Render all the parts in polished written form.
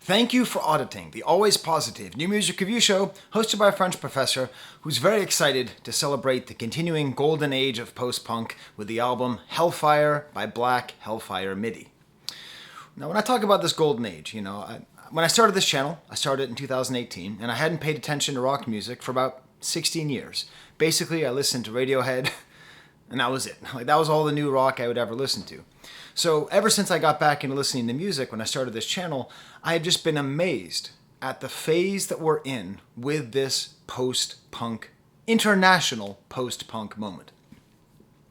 Thank you for auditing the always positive new music review show hosted by a French professor who's very excited to celebrate the continuing golden age of post-punk with the album Hellfire by Black Midi. Now, when I talk about this golden age, when I started this channel, I started in 2018, and I hadn't paid attention to rock music for about 16 years. Basically, I listened to Radiohead, and that was it. That was all the new rock I would ever listen to. So ever since I got back into listening to music when I started this channel, I have just been amazed at the phase that we're in with this post-punk, international post-punk moment.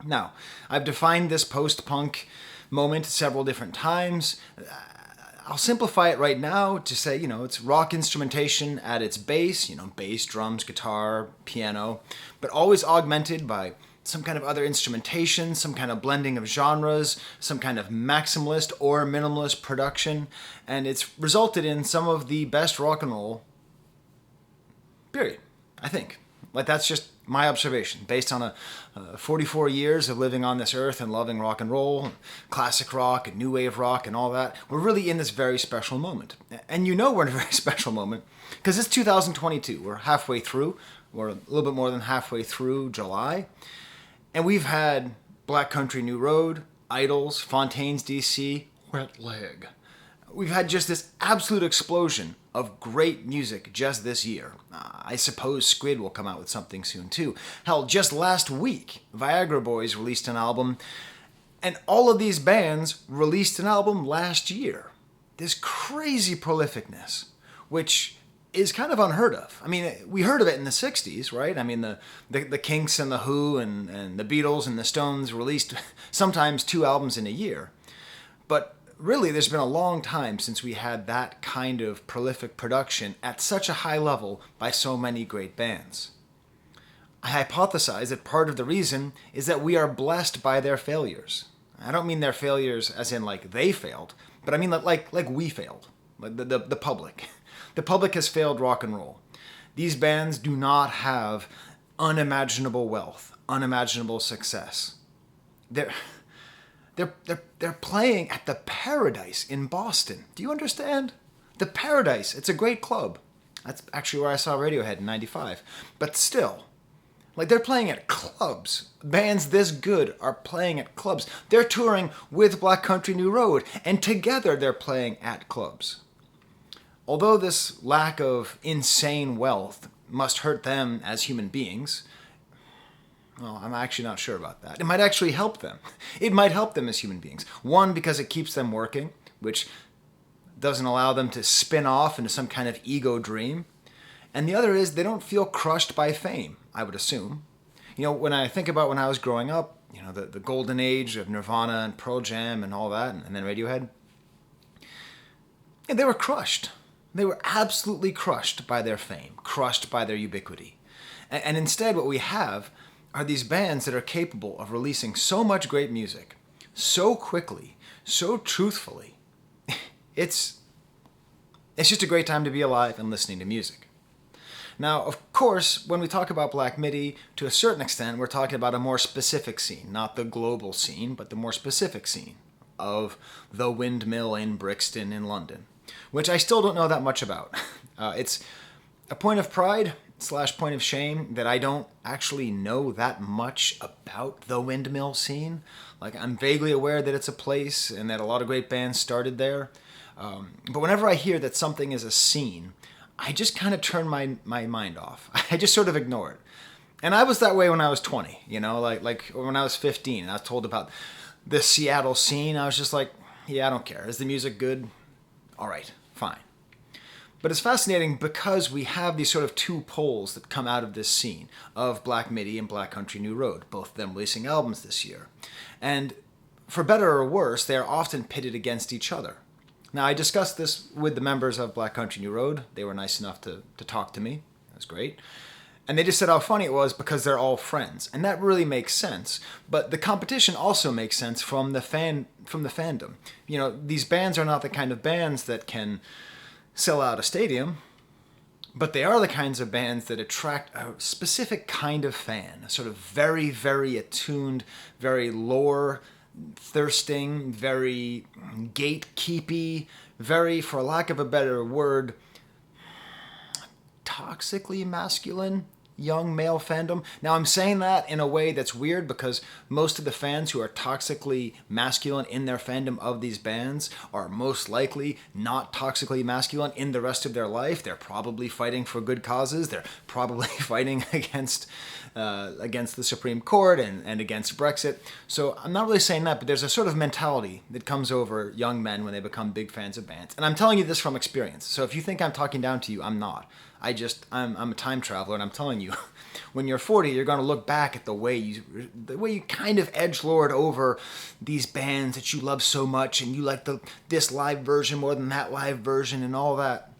Now, I've defined this post-punk moment several different times. I'll simplify it right now to say, it's rock instrumentation at its base, bass, drums, guitar, piano, but always augmented by some kind of other instrumentation, some kind of blending of genres, some kind of maximalist or minimalist production, and it's resulted in some of the best rock and roll, period, I think. That's just my observation, based on 44 years of living on this earth and loving rock and roll, and classic rock and new wave rock and all that. We're really in this very special moment. And we're in a very special moment, because it's 2022. We're halfway through. We're a little bit more than halfway through July. And we've had Black Country New Road, Idols, Fontaine's DC, Wet Leg. We've had just this absolute explosion of great music just this year. I suppose Squid will come out with something soon too. Hell, just last week, Viagra Boys released an album, and all of these bands released an album last year. This crazy prolificness, which is kind of unheard of. I mean, we heard of it in the 60s, right? I mean, the Kinks and the Who and the Beatles and the Stones released sometimes 2 albums in a year. But really, there's been a long time since we had that kind of prolific production at such a high level by so many great bands. I hypothesize that part of the reason is that we are blessed by their failures. I don't mean their failures as in they failed, but I mean like we failed, like the public. The public has failed rock and roll. These bands do not have unimaginable wealth, unimaginable success. They're playing at the Paradise in Boston. Do you understand? The Paradise. It's a great club. That's actually where I saw Radiohead in '95. But still, they're playing at clubs. Bands this good are playing at clubs. They're touring with Black Country New Road, and together they're playing at clubs. Although this lack of insane wealth must hurt them as human beings, well, I'm actually not sure about that. It might actually help them. It might help them as human beings. One, because it keeps them working, which doesn't allow them to spin off into some kind of ego dream. And the other is they don't feel crushed by fame, I would assume. When I think about when I was growing up, the golden age of Nirvana and Pearl Jam and all that, and then Radiohead, they were crushed. They were absolutely crushed by their fame, crushed by their ubiquity. And instead, what we have are these bands that are capable of releasing so much great music, so quickly, so truthfully. It's just a great time to be alive and listening to music. Now, of course, when we talk about Black Midi, to a certain extent, we're talking about a more specific scene, not the global scene, but the more specific scene of the Windmill in Brixton in London, which I still don't know that much about. It's a point of pride / point of shame that I don't actually know that much about the Windmill scene. I'm vaguely aware that it's a place and that a lot of great bands started there. But whenever I hear that something is a scene, I just kind of turn my mind off. I just sort of ignore it. And I was that way when I was 20, like when I was 15 and I was told about the Seattle scene. I was just like, yeah, I don't care. Is the music good? All right, fine. But it's fascinating because we have these sort of 2 poles that come out of this scene of Black Midi and Black Country New Road, both of them releasing albums this year. And for better or worse, they are often pitted against each other. Now, I discussed this with the members of Black Country New Road. They were nice enough to talk to me. That was great. And they just said how funny it was because they're all friends. And that really makes sense. But the competition also makes sense from the fandom. These bands are not the kind of bands that can sell out a stadium, but they are the kinds of bands that attract a specific kind of fan, a sort of very, very attuned, very lore-thirsting, very gatekeepy, very, for lack of a better word, toxically masculine young male fandom. Now, I'm saying that in a way that's weird because most of the fans who are toxically masculine in their fandom of these bands are most likely not toxically masculine in the rest of their life. They're probably fighting for good causes. They're probably fighting against the Supreme Court and against Brexit. So I'm not really saying that, but there's a sort of mentality that comes over young men when they become big fans of bands. And I'm telling you this from experience. So if you think I'm talking down to you, I'm not. I'm a time traveler, and I'm telling you, when you're 40, you're going to look back at the way you kind of edgelord over these bands that you love so much, and you like this live version more than that live version, and all that.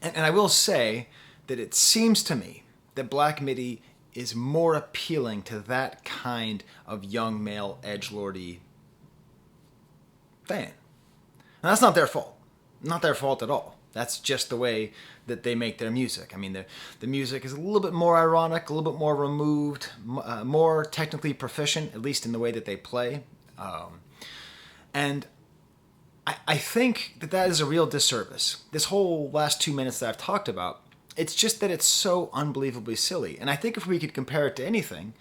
And I will say that it seems to me that Black Midi is more appealing to that kind of young male edgelordy fan. And that's not their fault. Not their fault at all. That's just the way that they make their music. I mean, the music is a little bit more ironic, a little bit more removed, more technically proficient, at least in the way that they play. And I think that is a real disservice. This whole last 2 minutes that I've talked about, it's just that it's so unbelievably silly. And I think if we could compare it to anything,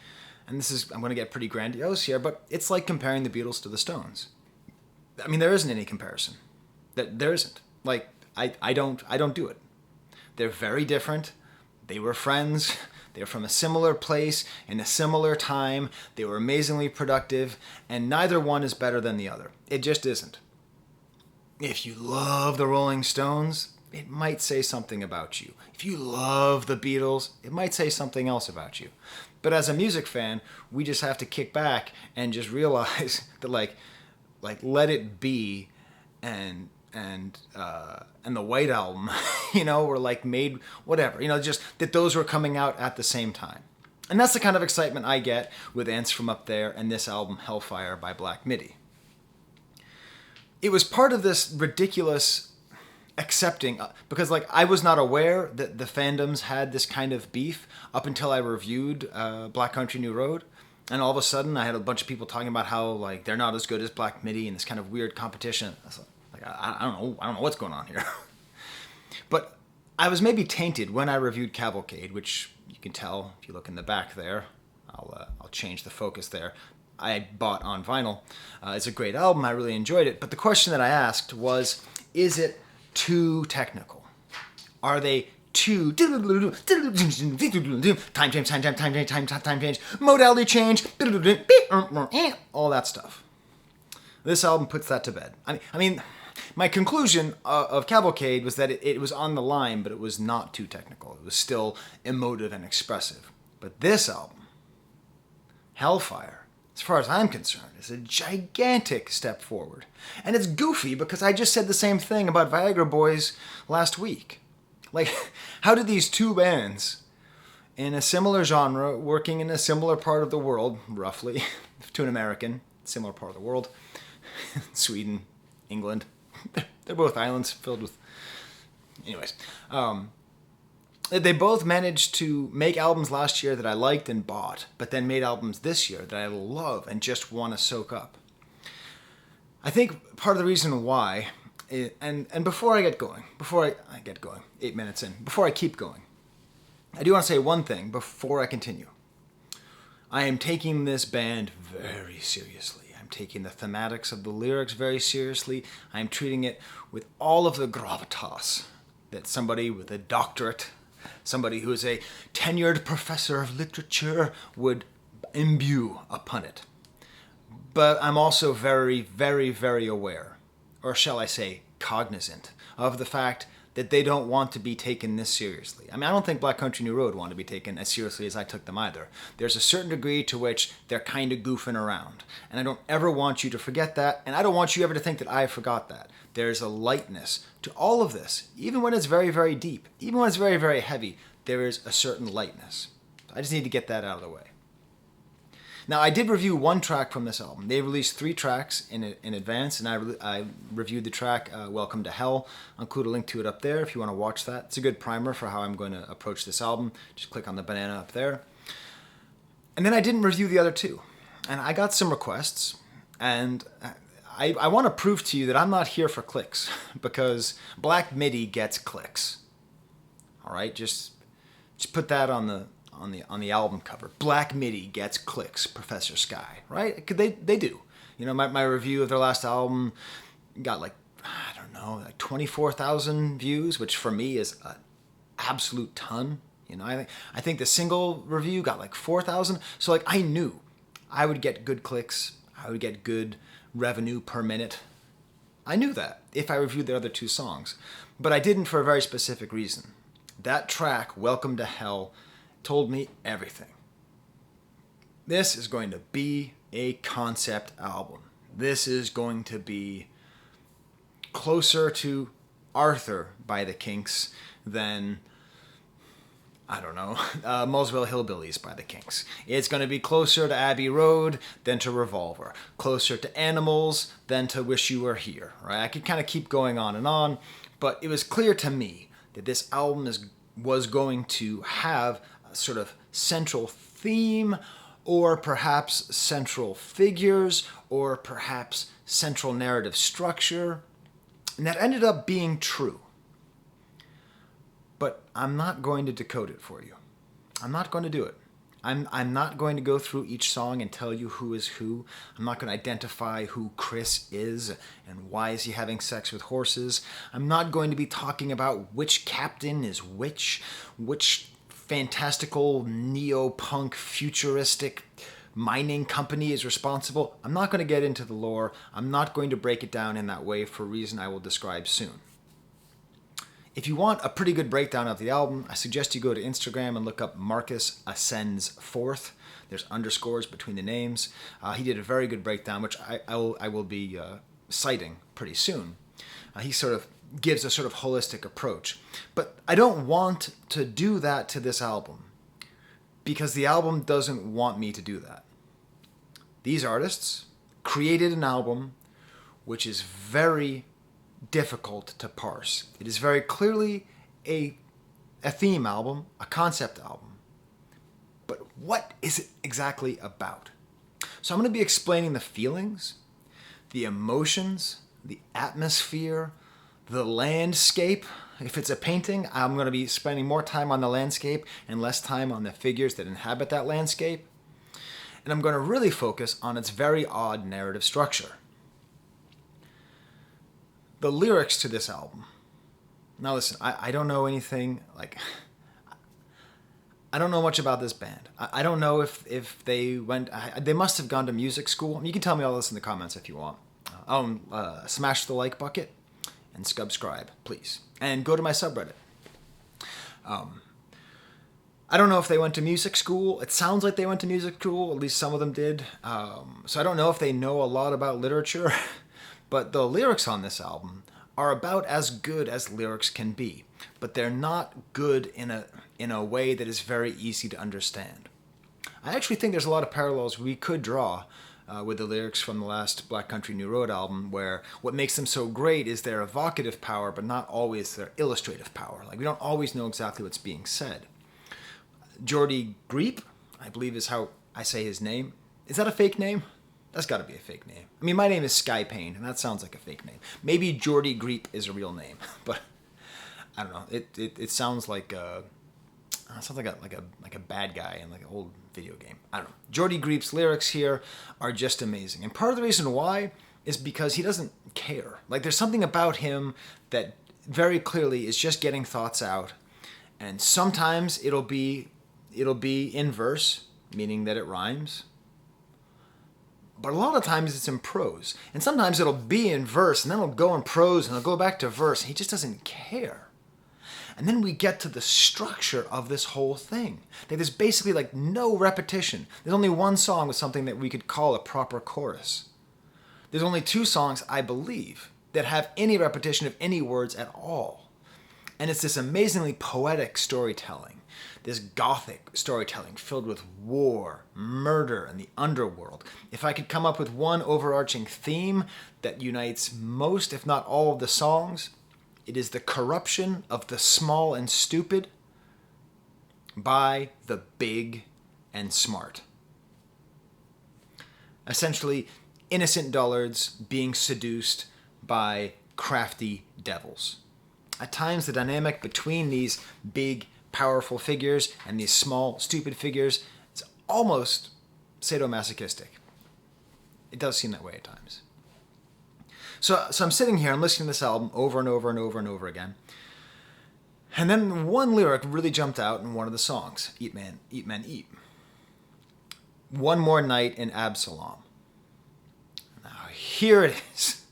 and I'm going to get pretty grandiose here, but it's like comparing the Beatles to the Stones. I mean, there isn't any comparison. There isn't. Like, I don't do it. They're very different. They were friends. They were from a similar place in a similar time. They were amazingly productive, and neither one is better than the other. It just isn't. If you love the Rolling Stones, it might say something about you. If you love the Beatles, it might say something else about you. But as a music fan, we just have to kick back and just realize that like Let It Be and the White Album, were like made whatever, just that those were coming out at the same time. And that's the kind of excitement I get with Ants From Up There and this album Hellfire by Black Midi. It was part of this ridiculous accepting, because I was not aware that the fandoms had this kind of beef up until I reviewed Black Country New Road. And all of a sudden I had a bunch of people talking about how they're not as good as Black Midi and this kind of weird competition. I don't know what's going on here. But I was maybe tainted when I reviewed Cavalcade, which you can tell if you look in the back there. I'll change the focus there. I bought on vinyl. It's a great album. I really enjoyed it. But the question that I asked was, is it too technical? Are they too time change, modality change, all that stuff? This album puts that to bed. I mean, my conclusion of Cavalcade was that it was on the line, but it was not too technical. It was still emotive and expressive. But this album, Hellfire, as far as I'm concerned, is a gigantic step forward. And it's goofy because I just said the same thing about Viagra Boys last week. How did these two bands in a similar genre, working in a similar part of the world, roughly, to an American, similar part of the world, Sweden, England, they're both islands filled with... Anyways, they both managed to make albums last year that I liked and bought, but then made albums this year that I love and just want to soak up. I think part of the reason why, and before I get going, 8 minutes in, before I keep going, I do want to say one thing before I continue. I am taking this band very seriously. I'm taking the thematics of the lyrics very seriously. I'm treating it with all of the gravitas that somebody with a doctorate, somebody who is a tenured professor of literature would imbue upon it. But I'm also very, very, very aware, or shall I say cognizant, of the fact that they don't want to be taken this seriously. I mean, I don't think Black Country New Road wanted to be taken as seriously as I took them either. There's a certain degree to which they're kind of goofing around. And I don't ever want you to forget that, and I don't want you ever to think that I forgot that. There's a lightness to all of this. Even when it's very, very deep, even when it's very, very heavy, there is a certain lightness. I just need to get that out of the way. Now, I did review one track from this album. They released 3 tracks in advance, and I reviewed the track Welcome to Hell. I'll include a link to it up there if you want to watch that. It's a good primer for how I'm going to approach this album. Just click on the banana up there. And then I didn't review the other 2. And I got some requests, and I want to prove to you that I'm not here for clicks, because Black Midi gets clicks. All right, just put that on the album cover. Black Midi gets clicks, Professor Sky, right? They do. You know, my review of their last album got like, I don't know, like 24,000 views, which for me is an absolute ton. You know, I think the single review got like 4,000. So like I knew I would get good clicks. I would get good revenue per minute. I knew that if I reviewed the other two songs. But I didn't for a very specific reason. That track, Welcome to Hell, told me everything. This is going to be a concept album. This is going to be closer to Arthur by the Kinks than, I don't know, Muswell Hillbillies by the Kinks. It's going to be closer to Abbey Road than to Revolver. Closer to Animals than to Wish You Were Here. Right? I could kind of keep going on, but it was clear to me that this album was going to have a sort of central theme, or perhaps central figures, or perhaps central narrative structure. And that ended up being true. But I'm not going to decode it for you. I'm not going to do it. I'm not going to go through each song and tell you who is who. I'm not going to identify who Chris is and why is he having sex with horses. I'm not going to be talking about which captain is which fantastical neo-punk futuristic mining company is responsible. I'm not going to get into the lore. I'm not going to break it down in that way for a reason I will describe soon. If you want a pretty good breakdown of the album, I suggest you go to Instagram and look up Marcus Ascends Forth. There's underscores between the names. He did a very good breakdown, which I will be citing pretty soon. He sort of gives a sort of holistic approach. But I don't want to do that to this album, because the album doesn't want me to do that. These artists created an album which is very difficult to parse. It is very clearly a theme album, a concept album. But what is it exactly about? So I'm going to be explaining the feelings, the emotions, the atmosphere, the landscape. If it's a painting, I'm going to be spending more time on the landscape and less time on the figures that inhabit that landscape. And I'm going to really focus on its very odd narrative structure. The lyrics to this album. Now listen, I don't know anything, I don't know much about this band. I don't know if they they must have gone to music school. You can tell me all this in the comments if you want. Smash the like bucket and subscribe, please. And go to my subreddit. I don't know if they went to music school. It sounds like they went to music school, at least some of them did. So I don't know if they know a lot about literature. But the lyrics on this album are about as good as lyrics can be. But they're not good in a way that is very easy to understand. I actually think there's a lot of parallels we could draw with the lyrics from the last Black Country New Road album, where what makes them so great is their evocative power, but not always their illustrative power. Like, we don't always know exactly what's being said. Jordy Greep, I believe is how I say his name. Is that a fake name? That's got to be a fake name. I mean, my name is Sky Payne, and that sounds like a fake name. Maybe Jordy Greep is a real name, but I don't know. It sounds like a bad guy in like an old video game. I don't know. Jordy Greep's lyrics here are just amazing, and part of the reason why is because he doesn't care. Like, there's something about him that very clearly is just getting thoughts out, and sometimes it'll be in verse, meaning that it rhymes. But a lot of times it's in prose. And sometimes it'll be in verse, and then it'll go in prose, and it'll go back to verse. And he just doesn't care. And then we get to the structure of this whole thing. That there's basically like no repetition. There's only one song with something that we could call a proper chorus. There's only two songs, I believe, that have any repetition of any words at all. And it's this amazingly poetic storytelling. This gothic storytelling filled with war, murder, and the underworld. If I could come up with one overarching theme that unites most, if not all, of the songs, it is the corruption of the small and stupid by the big and smart. Essentially, innocent dullards being seduced by crafty devils. At times, the dynamic between these big, powerful figures and these small, stupid figures is almost sadomasochistic. It does seem that way at times. So I'm sitting here, I'm listening to this album over and over and over and over again. And then one lyric really jumped out in one of the songs, Eat Man, Eat Men, Eat. One more night in Absalom. Now here it is.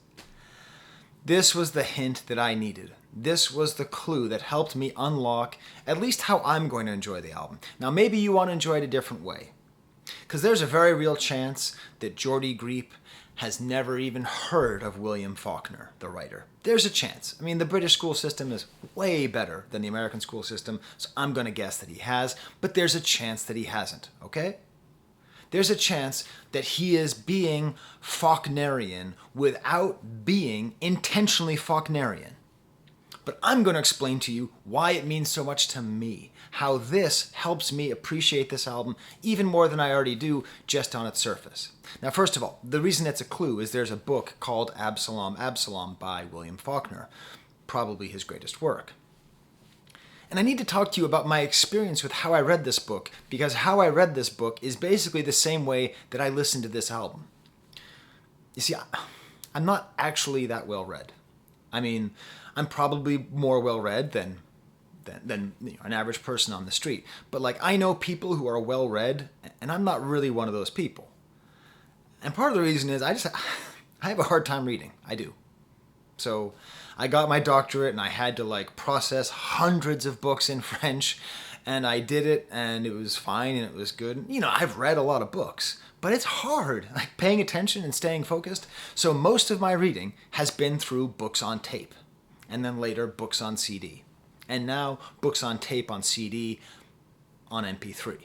This was the hint that I needed. This was the clue that helped me unlock at least how I'm going to enjoy the album. Now maybe you want to enjoy it a different way. Because there's a very real chance that Jordy Griep has never even heard of William Faulkner, the writer. There's a chance. I mean, the British school system is way better than the American school system, so I'm going to guess that he has, but there's a chance that he hasn't, okay? There's a chance that he is being Faulknerian without being intentionally Faulknerian. But I'm going to explain to you why it means so much to me, how this helps me appreciate this album even more than I already do just on its surface. Now, first of all, the reason it's a clue is there's a book called Absalom, Absalom by William Faulkner, probably his greatest work. And I need to talk to you about my experience with how I read this book, because how I read this book is basically the same way that I listened to this album. You see, I'm not actually that well read. I mean, I'm probably more well read than an average person on the street. But like, I know people who are well read, and I'm not really one of those people. And part of the reason is I have a hard time reading. I do. So I got my doctorate and I had to like process hundreds of books in French, and I did it and it was fine and it was good. You know, I've read a lot of books, but it's hard, like paying attention and staying focused. So most of my reading has been through books on tape, and then later books on CD, and now books on tape on CD on MP3.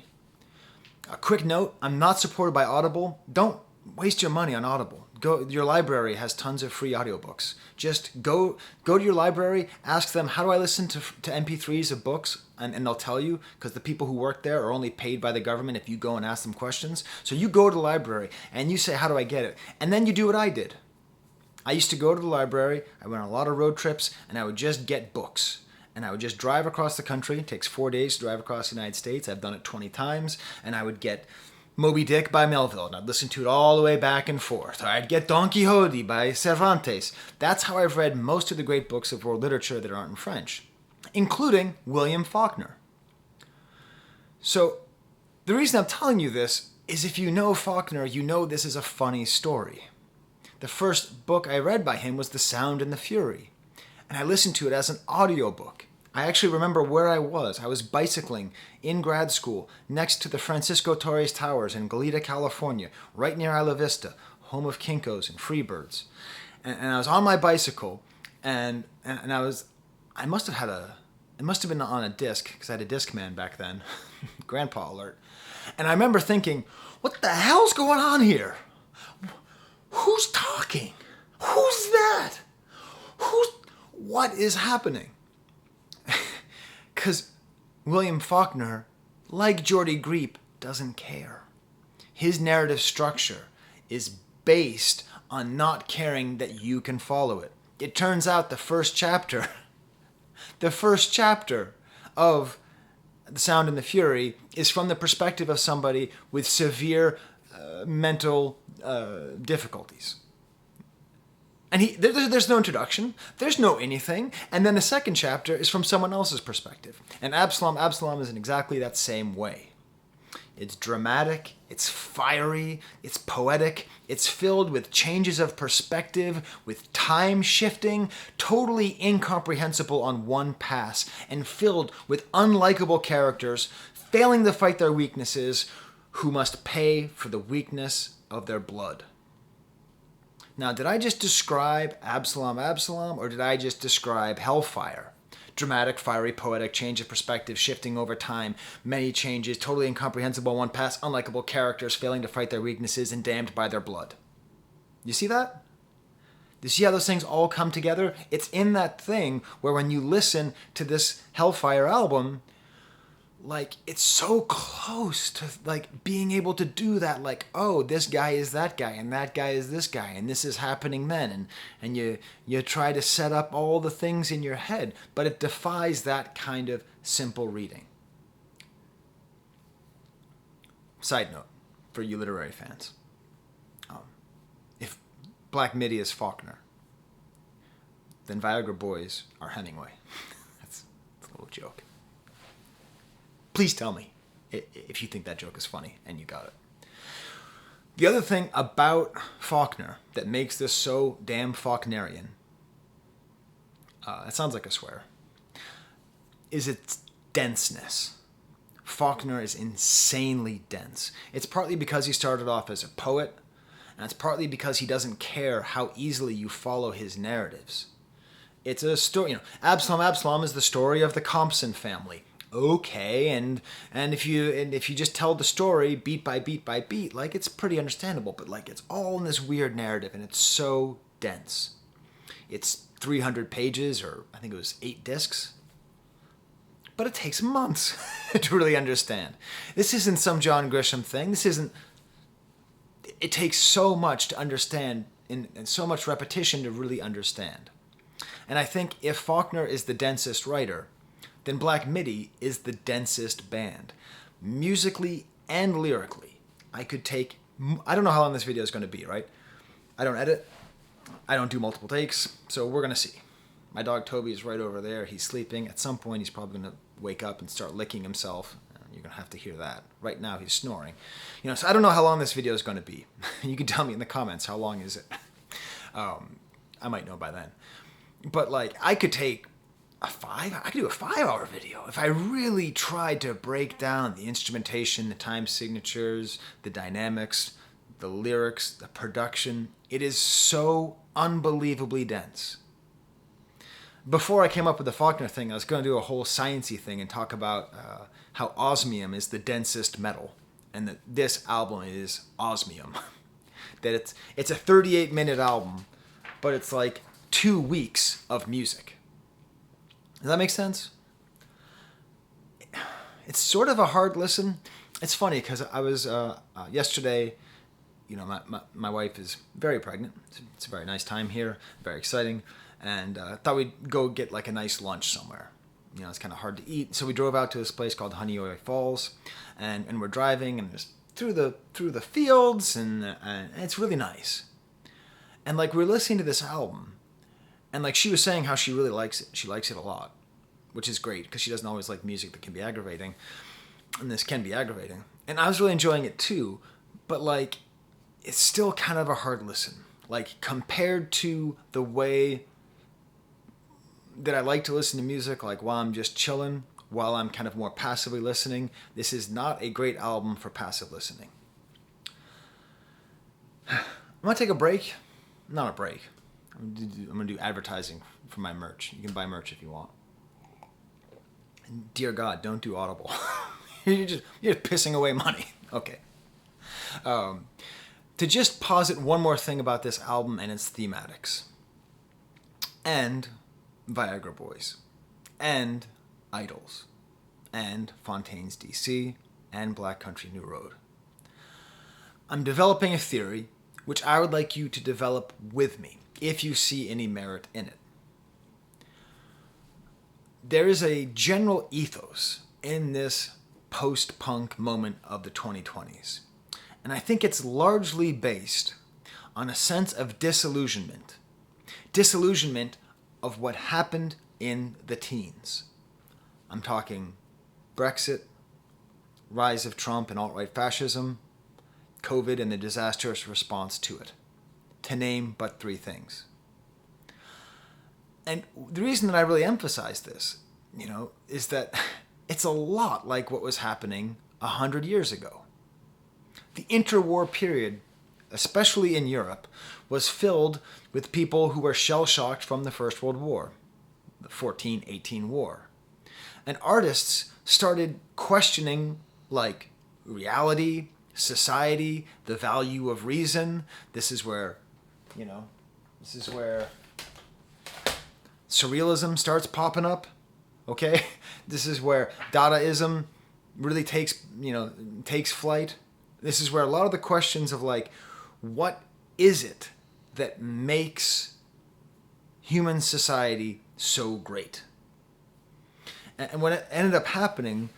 A quick note, I'm not supported by Audible. Don't waste your money on Audible. Your library has tons of free audiobooks. Just go to your library, ask them, how do I listen to MP3s of books? And they'll tell you, because the people who work there are only paid by the government if you go and ask them questions. So you go to the library and you say, how do I get it? And then you do what I did. I used to go to the library, I went on a lot of road trips, and I would just get books. And I would just drive across the country. It takes 4 days to drive across the United States. I've done it 20 times. And I would get Moby Dick by Melville, and I'd listen to it all the way back and forth. Or I'd get Don Quixote by Cervantes. That's how I've read most of the great books of world literature that aren't in French, including William Faulkner. So the reason I'm telling you this is if you know Faulkner, you know this is a funny story. The first book I read by him was The Sound and the Fury, and I listened to it as an audiobook. I actually remember where I was. I was bicycling in grad school next to the Francisco Torres Towers in Goleta, California, right near Isla Vista, home of Kinkos and Freebirds. And I was on my bicycle, and it must have been on a disc, because I had a Discman back then, grandpa alert. And I remember thinking, what the hell's going on here? Who's talking? Who's that? What is happening? Because William Faulkner, like Jordy Griep, doesn't care. His narrative structure is based on not caring that you can follow it. It turns out the first chapter of The Sound and the Fury is from the perspective of somebody with severe mental difficulties. And there's no introduction, there's no anything, and then the second chapter is from someone else's perspective. And Absalom is in exactly that same way. It's dramatic, it's fiery, it's poetic, it's filled with changes of perspective, with time shifting, totally incomprehensible on one pass, and filled with unlikable characters failing to fight their weaknesses, who must pay for the weakness of their blood. Now, did I just describe Absalom, or did I just describe Hellfire? Dramatic, fiery, poetic, change of perspective, shifting over time, many changes, totally incomprehensible one pass, unlikable characters failing to fight their weaknesses and damned by their blood. You see that? You see how those things all come together? It's in that thing where when you listen to this Hellfire album, like, it's so close to, like, being able to do that. Like, oh, this guy is that guy, and that guy is this guy, and this is happening then. And you try to set up all the things in your head, but it defies that kind of simple reading. Side note, for you literary fans. If Black Midi is Faulkner, then Viagra Boys are Hemingway. That's a little joke. Please tell me if you think that joke is funny and you got it. The other thing about Faulkner that makes this so damn Faulknerian, it sounds like a swear, is its denseness. Faulkner is insanely dense. It's partly because he started off as a poet, and it's partly because he doesn't care how easily you follow his narratives. It's a story, Absalom is the story of the Compson family. Okay, and if you just tell the story beat by beat by beat, like, it's pretty understandable, but like, it's all in this weird narrative, and it's so dense. It's 300 pages, or I think it was 8 discs, but it takes months to really understand. This isn't some John Grisham thing. It takes so much to understand, and so much repetition to really understand. And I think if Faulkner is the densest writer, then Black Midi is the densest band. Musically and lyrically, I don't know how long this video is going to be, right? I don't edit. I don't do multiple takes, so we're going to see. My dog Toby is right over there. He's sleeping. At some point, he's probably going to wake up and start licking himself. You're going to have to hear that. Right now, he's snoring. So I don't know how long this video is going to be. You can tell me in the comments, how long is it? I might know by then. But, like, I could do a 5-hour video if I really tried to break down the instrumentation, the time signatures, the dynamics, the lyrics, the production. It is so unbelievably dense. Before I came up with the Faulkner thing, I was going to do a whole sciencey thing and talk about how osmium is the densest metal, and that this album is osmium. That it's a 38-minute album, but it's like 2 weeks of music. Does that make sense? It's sort of a hard listen. It's funny because I was yesterday. My wife is very pregnant. It's a very nice time here, very exciting, and thought we'd go get like a nice lunch somewhere. It's kind of hard to eat, so we drove out to this place called Honeoye Falls, and we're driving and just through the fields, and it's really nice. And like, we're listening to this album. And like, she was saying how she really likes it. She likes it a lot, which is great because she doesn't always like music that can be aggravating. And this can be aggravating. And I was really enjoying it too. But like, it's still kind of a hard listen. Like, compared to the way that I like to listen to music, like while I'm just chilling, while I'm kind of more passively listening, this is not a great album for passive listening. I'm going to take a break. Not a break. I'm going to do advertising for my merch. You can buy merch if you want. And dear God, don't do Audible. you're just pissing away money. Okay. To just posit one more thing about this album and its thematics. And Viagra Boys. And Idols. And Fontaine's DC. And Black Country New Road. I'm developing a theory which I would like you to develop with me, if you see any merit in it. There is a general ethos in this post-punk moment of the 2020s. And I think it's largely based on a sense of disillusionment. Disillusionment of what happened in the teens. I'm talking Brexit, rise of Trump and alt-right fascism, COVID and the disastrous response to it, to name but 3 things. And the reason that I really emphasize this, is that it's a lot like what was happening 100 years ago. The interwar period, especially in Europe, was filled with people who were shell-shocked from the First World War, the 14-18 war. And artists started questioning, like, reality, society, the value of reason. This is where surrealism starts popping up, okay? This is where Dadaism really takes flight. This is where a lot of the questions of like, what is it that makes human society so great? And what ended up happening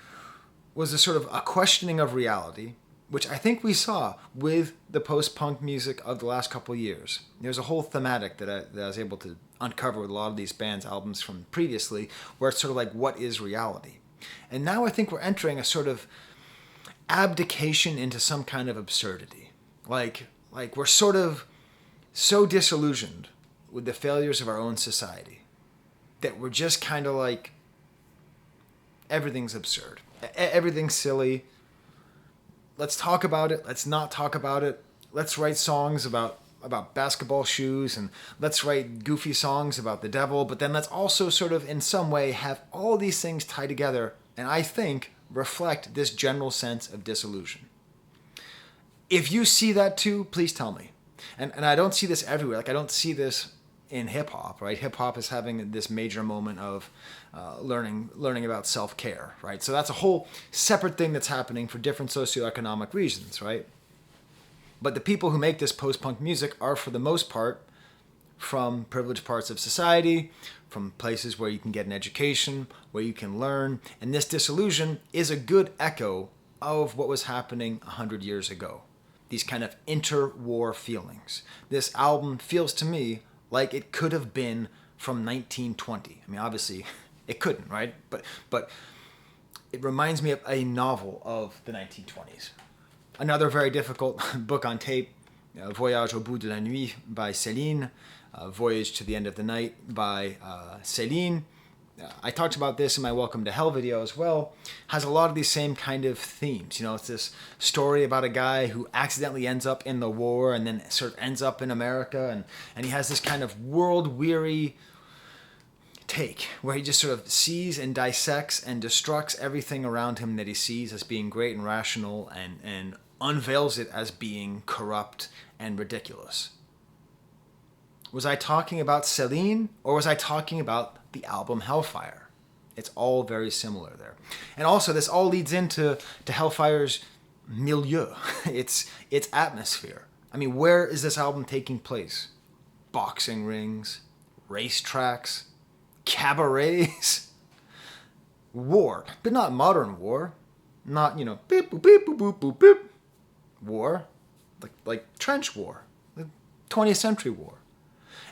was a sort of a questioning of reality, which I think we saw with the post-punk music of the last couple of years. There's a whole thematic that I was able to uncover with a lot of these bands' albums from previously, where it's sort of like, what is reality? And now I think we're entering a sort of abdication into some kind of absurdity. Like we're sort of so disillusioned with the failures of our own society that we're just kind of like, everything's absurd. Everything's silly. Let's talk about it. Let's not talk about it. Let's write songs about basketball shoes, and let's write goofy songs about the devil, but then let's also sort of in some way have all these things tied together, and I think reflect this general sense of disillusion. If you see that too, please tell me. And I don't see this everywhere. Like, I don't see this in hip-hop, right? Hip-hop is having this major moment of learning about self-care, right? So that's a whole separate thing that's happening for different socioeconomic reasons, right? But the people who make this post-punk music are, for the most part, from privileged parts of society, from places where you can get an education, where you can learn. And this disillusion is a good echo of what was happening 100 years ago. These kind of interwar feelings. This album feels to me like it could have been from 1920. I mean, obviously, it couldn't, right? But it reminds me of a novel of the 1920s. Another very difficult book on tape, Voyage au bout de la nuit by Céline, Voyage to the End of the Night by Céline. I talked about this in my Welcome to Hell video as well. Has a lot of these same kind of themes. It's this story about a guy who accidentally ends up in the war and then sort of ends up in America, and he has this kind of world-weary take where he just sort of sees and dissects and destructs everything around him that he sees as being great and rational, and unveils it as being corrupt and ridiculous. Was I talking about Céline, or was I talking about the album Hellfire? It's all very similar there. And also, this all leads into Hellfire's milieu, its atmosphere. I mean, where is this album taking place? Boxing rings, racetracks, cabarets, war, but not modern war. Not, beep, boop, beep, boop, boop, boop, boop. War, like trench war, the 20th century war.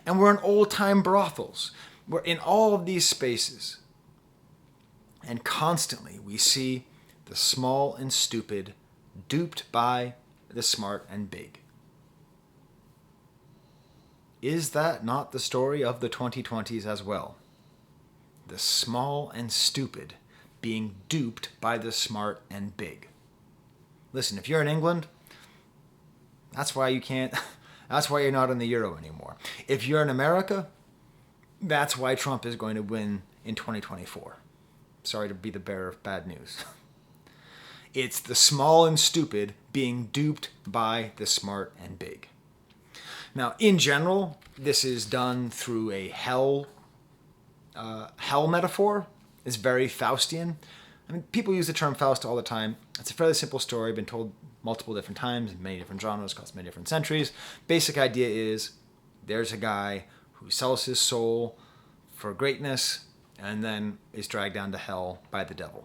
And we're in old-time brothels. We're in all of these spaces. And constantly we see the small and stupid duped by the smart and big. Is that not the story of the 2020s as well? The small and stupid being duped by the smart and big. Listen, if you're in England, that's why you're not in the Euro anymore. If you're in America, that's why Trump is going to win in 2024. Sorry to be the bearer of bad news. It's the small and stupid being duped by the smart and big. Now, in general, this is done through a hell metaphor. It's very Faustian. I mean, people use the term Faust all the time. It's a fairly simple story, been told multiple different times in many different genres, across many different centuries. Basic idea is there's a guy who sells his soul for greatness and then is dragged down to hell by the devil.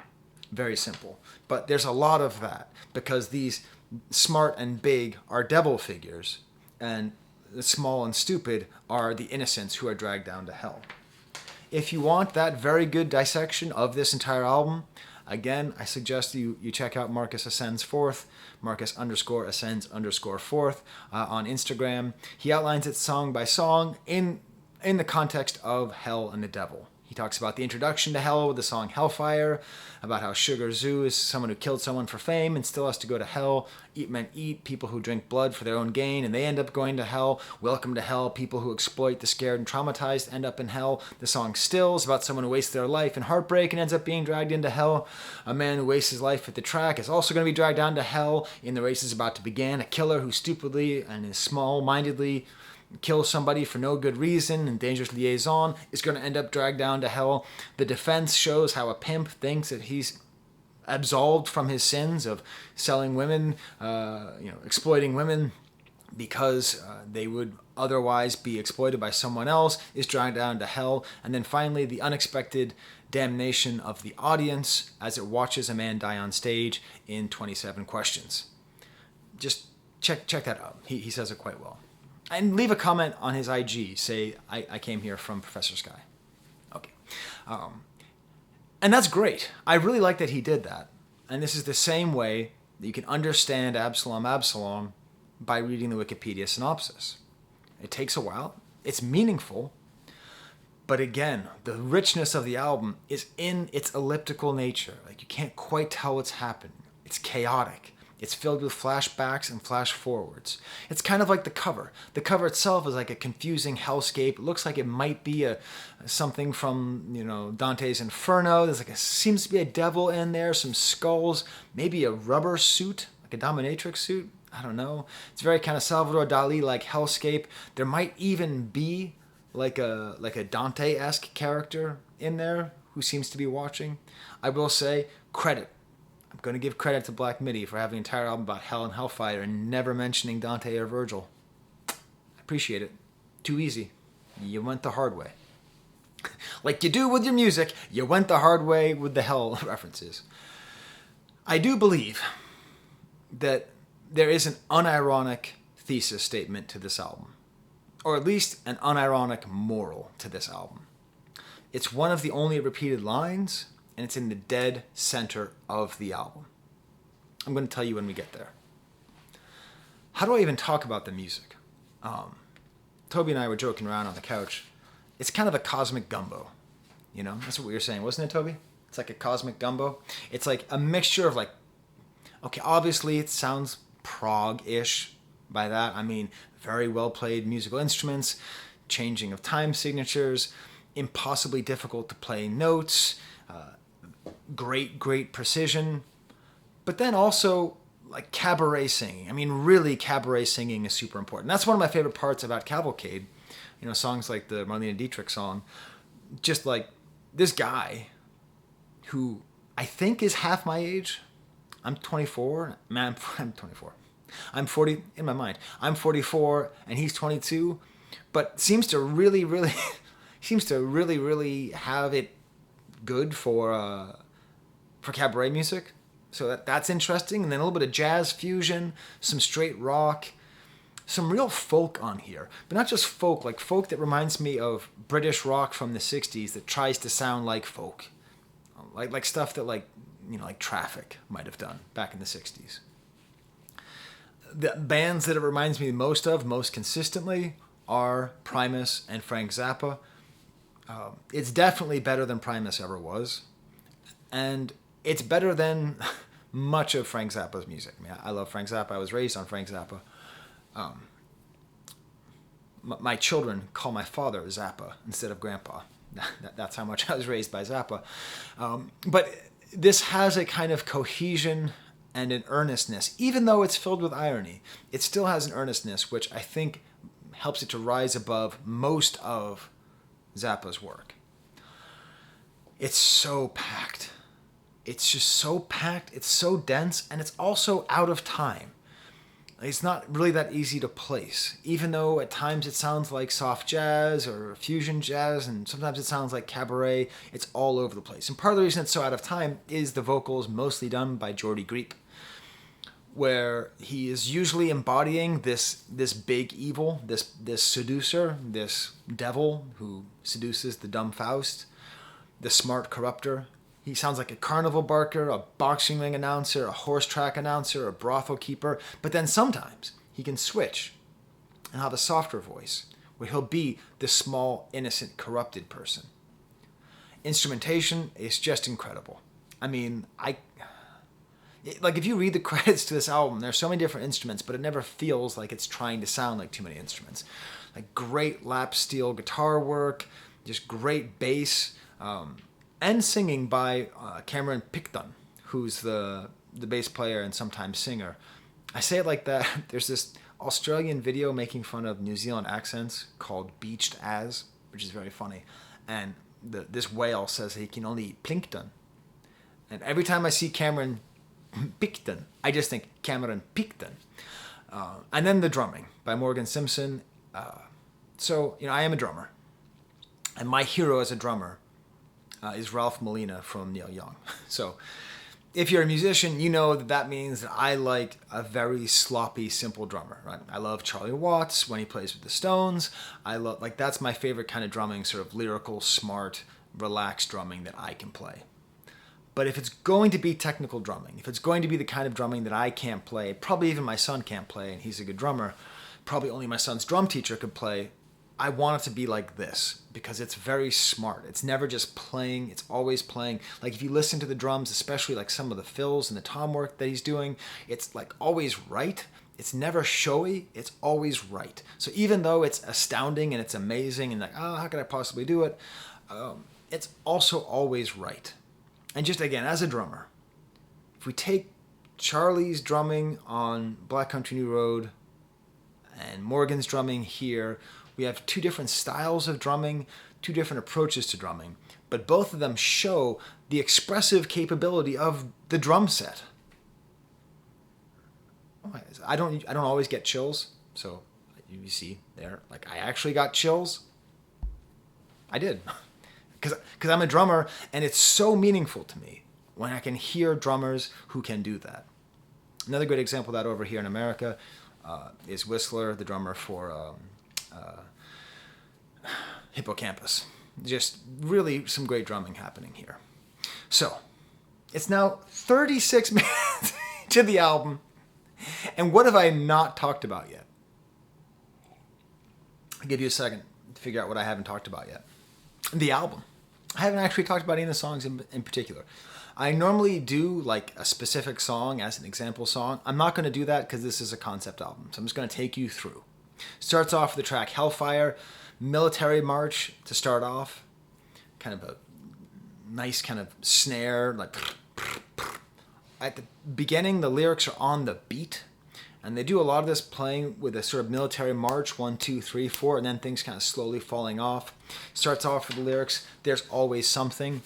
Very simple. But there's a lot of that because these smart and big are devil figures, and the small and stupid are the innocents who are dragged down to hell. If you want that very good dissection of this entire album, again, I suggest you check out Marcus Ascends Forth, Marcus_Ascends_Forth on Instagram. He outlines it song by song in the context of hell and the devil. He talks about the introduction to hell with the song Hellfire, about how Sugar Zoo is someone who killed someone for fame and still has to go to hell. Eat Men Eat, people who drink blood for their own gain and they end up going to hell. Welcome to Hell, people who exploit the scared and traumatized end up in hell. The song Stills, about someone who wastes their life in heartbreak and ends up being dragged into hell. A man who wastes his life at the track is also going to be dragged down to hell. In the race is about to begin. A killer who stupidly and is small-mindedly kills somebody for no good reason and dangerous liaison is going to end up dragged down to hell. The defense shows how a pimp thinks that he's absolved from his sins of selling women, exploiting women because they would otherwise be exploited by someone else, is dragged down to hell. And then finally, the unexpected damnation of the audience as it watches a man die on stage in 27 Questions. Just check that out. He says it quite well. And leave a comment on his IG. Say, I came here from Professor Sky. Okay. And that's great. I really like that he did that. And this is the same way that you can understand Absalom by reading the Wikipedia synopsis. It takes a while. It's meaningful. But again, the richness of the album is in its elliptical nature. Like, you can't quite tell what's happening. It's chaotic. It's filled with flashbacks and flash forwards. It's kind of like the cover. The cover itself is like a confusing hellscape. It looks like it might be something from, Dante's Inferno. There's seems to be a devil in there, some skulls, maybe a rubber suit, like a dominatrix suit. I don't know. It's very kind of Salvador Dali-like hellscape. There might even be like a Dante-esque character in there who seems to be watching. I will say, credit. I'm going to give credit to Black Midi for having an entire album about hell and hellfire and never mentioning Dante or Virgil. I appreciate it. Too easy. You went the hard way. Like you do with your music, you went the hard way with the hell references. I do believe that there is an unironic thesis statement to this album, or at least an unironic moral to this album. It's one of the only repeated lines, and it's in the dead center of the album. I'm going to tell you when we get there. How do I even talk about the music? Toby and I were joking around on the couch. It's kind of a cosmic gumbo. That's what we were saying, wasn't it, Toby? It's like a cosmic gumbo. It's like a mixture of okay, obviously it sounds prog-ish. By that, I mean very well-played musical instruments, changing of time signatures, impossibly difficult to play notes, great precision, but then also like cabaret singing. I mean, really cabaret singing is super important. That's one of my favorite parts about Cavalcade. Songs like the Marlene Dietrich song, just like this guy who I think is half my age. I'm 24. Man, I'm 24. I'm 40 in my mind. I'm 44 and he's 22, but seems to really have it good for cabaret music. So that's interesting. And then a little bit of jazz fusion, some straight rock, some real folk on here, but not just folk, like folk that reminds me of British rock from the 60s that tries to sound like folk, like stuff that like Traffic might have done back in the 60s. The bands that it reminds me most consistently are Primus and Frank Zappa. It's definitely better than Primus ever was. And it's better than much of Frank Zappa's music. I mean, I love Frank Zappa. I was raised on Frank Zappa. My children call my father Zappa instead of Grandpa. That's how much I was raised by Zappa. But this has a kind of cohesion and an earnestness. Even though it's filled with irony, it still has an earnestness which I think helps it to rise above most of Zappa's work. It's so packed. It's just so packed. It's so dense, and it's also out of time. It's not really that easy to place, even though at times it sounds like soft jazz or fusion jazz, and sometimes it sounds like cabaret. It's all over the place. And part of the reason it's so out of time is the vocals mostly done by Jordi Griep, where he is usually embodying this big evil, this seducer, this devil who seduces the dumb Faust, the smart corrupter. He sounds like a carnival barker, a boxing ring announcer, a horse track announcer, a brothel keeper. But then sometimes he can switch and have a softer voice where he'll be the small, innocent, corrupted person. Instrumentation is just incredible. I mean, if you read the credits to this album, there's so many different instruments, but it never feels like it's trying to sound like too many instruments. Like great lap steel guitar work, just great bass, and singing by Cameron Picton, who's the bass player and sometimes singer. I say it like that. There's this Australian video making fun of New Zealand accents called Beached As, which is very funny. And this whale says he can only eat plankton. And every time I see Cameron Picton, I just think Cameron Picton. And then the drumming by Morgan Simpson. So, I am a drummer. And my hero as a drummer is Ralph Molina from Neil Young. So if you're a musician, you know that means that I like a very sloppy, simple drummer, right? I love Charlie Watts when he plays with the Stones. That's my favorite kind of drumming, sort of lyrical, smart, relaxed drumming that I can play. But if it's going to be technical drumming, if it's going to be the kind of drumming that I can't play, probably even my son can't play, and he's a good drummer, probably only my son's drum teacher could play, I want it to be like this because it's very smart. It's never just playing, it's always playing. Like if you listen to the drums, especially like some of the fills and the tom work that he's doing, it's like always right. It's never showy, it's always right. So even though it's astounding and it's amazing and like, oh, how could I possibly do it? It's also always right. And just again, as a drummer, if we take Charlie's drumming on Black Country New Road and Morgan's drumming here, we have two different styles of drumming, two different approaches to drumming, but both of them show the expressive capability of the drum set. I don't always get chills, so you see there, like I actually got chills. I did, because I'm a drummer, and it's so meaningful to me when I can hear drummers who can do that. Another great example of that over here in America is Whistler, the drummer for Hippocampus. Just really some great drumming happening here. So, it's now 36 minutes to the album, and what have I not talked about yet? I'll give you a second to figure out what I haven't talked about yet. The album. I haven't actually talked about any of the songs in particular. I normally do like a specific song as an example song. I'm not going to do that because this is a concept album, so I'm just going to take you through. Starts off with the track Hellfire, military march to start off. Kind of a nice kind of snare, like at the beginning the lyrics are on the beat, and they do a lot of this playing with a sort of military march, 1, 2, 3, 4, and then things kind of slowly falling off. Starts off with the lyrics, there's always something.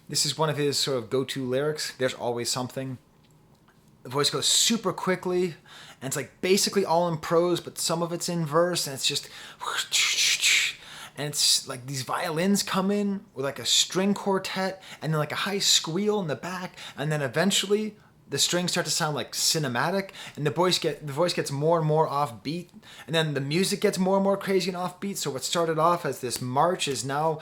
This is one of his sort of go-to lyrics, there's always something. The voice goes super quickly, and it's like basically all in prose, but some of it's in verse, and it's just, and it's like these violins come in with like a string quartet, and then like a high squeal in the back, and then eventually the strings start to sound like cinematic, and the voice gets more and more offbeat, and then the music gets more and more crazy and offbeat. So what started off as this march is now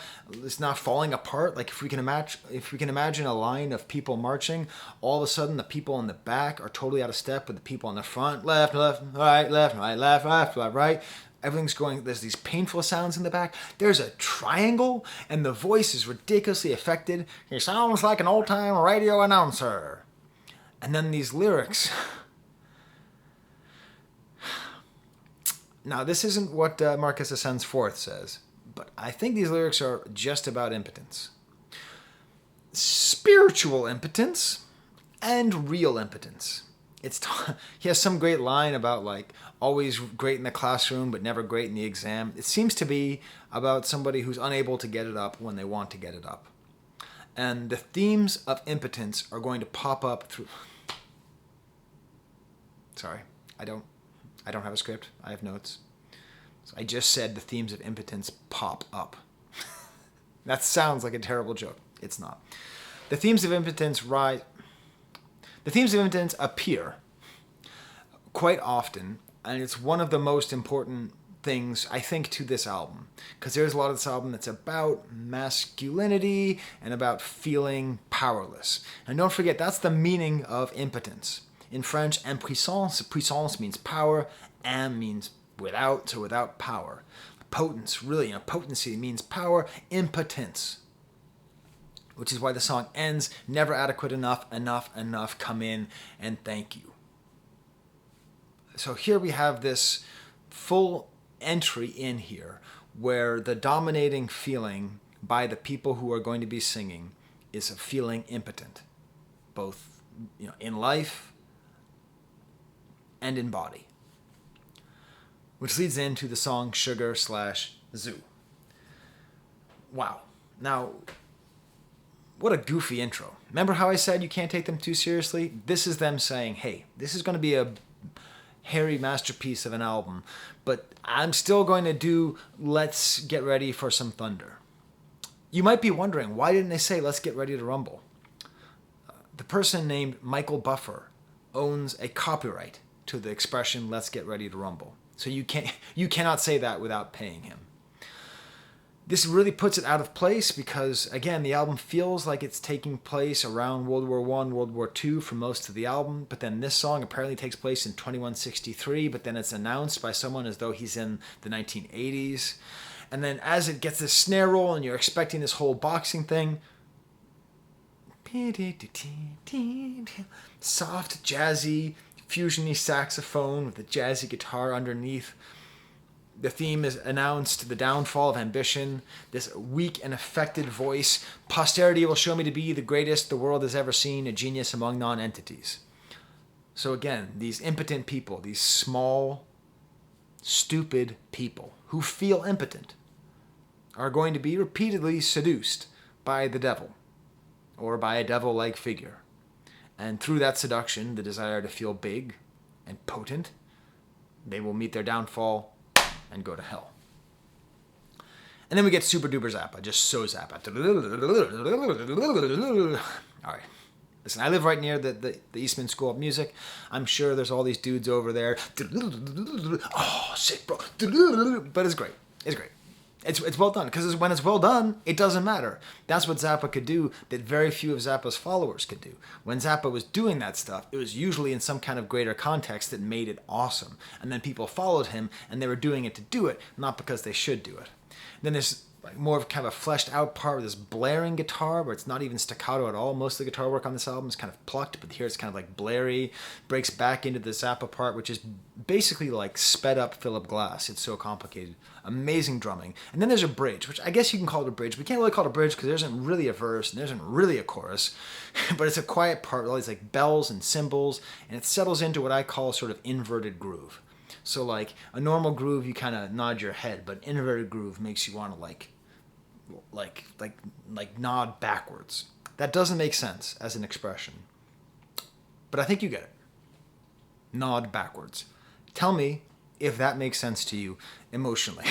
falling apart. Like if we can imagine a line of people marching, all of a sudden the people in the back are totally out of step with the people in the front. Left, right, left, right. Everything's going, there's these painful sounds in the back. There's a triangle, and the voice is ridiculously affected. He sounds like an old-time radio announcer. And then these lyrics. Now, this isn't what Marcus Ascends Forth says, but I think these lyrics are just about impotence. Spiritual impotence and real impotence. He has some great line about like always great in the classroom but never great in the exam. It seems to be about somebody who's unable to get it up when they want to get it up. And the themes of impotence are going to pop up through... Sorry, I don't have a script. I have notes. So I just said the themes of impotence pop up. That sounds like a terrible joke. It's not. The themes of impotence appear quite often, and it's one of the most important things, I think, to this album, because there's a lot of this album that's about masculinity and about feeling powerless. And don't forget, that's the meaning of impotence. In French, impuissance means power, am means without, so without power. Potence, really, potency means power, impotence. Which is why the song ends, never adequate enough, come in and thank you. So here we have this full entry in here where the dominating feeling by the people who are going to be singing is of feeling impotent, both in life and in body. Which leads into the song Sugar/Zoo. Wow. Now, what a goofy intro. Remember how I said you can't take them too seriously? This is them saying, hey, this is going to be a hairy masterpiece of an album, but I'm still going to do Let's Get Ready for Some Thunder. You might be wondering, why didn't they say Let's Get Ready to Rumble? The person named Michael Buffer owns a copyright to the expression Let's Get Ready to Rumble. So you cannot say that without paying him. This really puts it out of place because, again, the album feels like it's taking place around World War I, World War II for most of the album, but then this song apparently takes place in 2163, but then it's announced by someone as though he's in the 1980s. And then as it gets this snare roll and you're expecting this whole boxing thing, soft, jazzy, fusiony saxophone with a jazzy guitar underneath. The theme is announced, the downfall of ambition, this weak and affected voice. Posterity will show me to be the greatest the world has ever seen, a genius among non-entities. So again, these impotent people, these small, stupid people who feel impotent are going to be repeatedly seduced by the devil or by a devil-like figure. And through that seduction, the desire to feel big and potent, they will meet their downfall and go to hell. And then we get super duper Zappa, just so Zappa. All right. Listen, I live right near the Eastman School of Music. I'm sure there's all these dudes over there. Oh, shit, bro. But it's great. It's great. It's well done, because when it's well done, it doesn't matter. That's what Zappa could do that very few of Zappa's followers could do. When Zappa was doing that stuff, it was usually in some kind of greater context that made it awesome. And then people followed him, and they were doing it to do it, not because they should do it. Then there's like more of kind of a fleshed out part with this blaring guitar where it's not even staccato at all. Most of the guitar work on this album is kind of plucked, but here it's kind of like blary, breaks back into the Zappa part, which is basically like sped up Philip Glass. It's so complicated. Amazing drumming. And then there's a bridge, which I guess you can call it a bridge. We can't really call it a bridge because there isn't really a verse and there isn't really a chorus, but it's a quiet part with all these like bells and cymbals, and it settles into what I call sort of inverted groove. So like a normal groove, you kind of nod your head, but inverted groove makes you want to like nod backwards. That doesn't make sense as an expression, but I think you get it. Nod backwards. Tell me if that makes sense to you emotionally.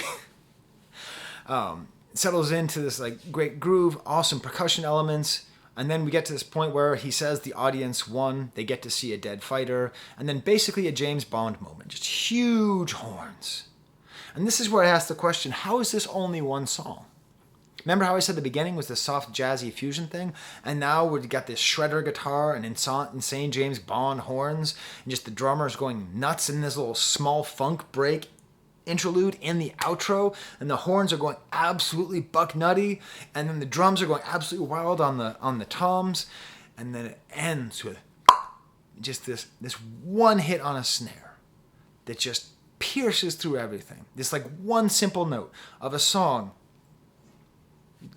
Settles into this like great groove, awesome percussion elements. And then we get to this point where he says the audience won, they get to see a dead fighter, and then basically a James Bond moment, just huge horns. And this is where I ask the question, how is this only one song? Remember how I said the beginning was the soft jazzy fusion thing? And now we've got this shredder guitar and insane James Bond horns, and just the drummers going nuts in this little small funk break interlude in the outro, and the horns are going absolutely buck nutty, and then the drums are going absolutely wild on the toms, and then it ends with just this one hit on a snare that just pierces through everything. This like one simple note of a song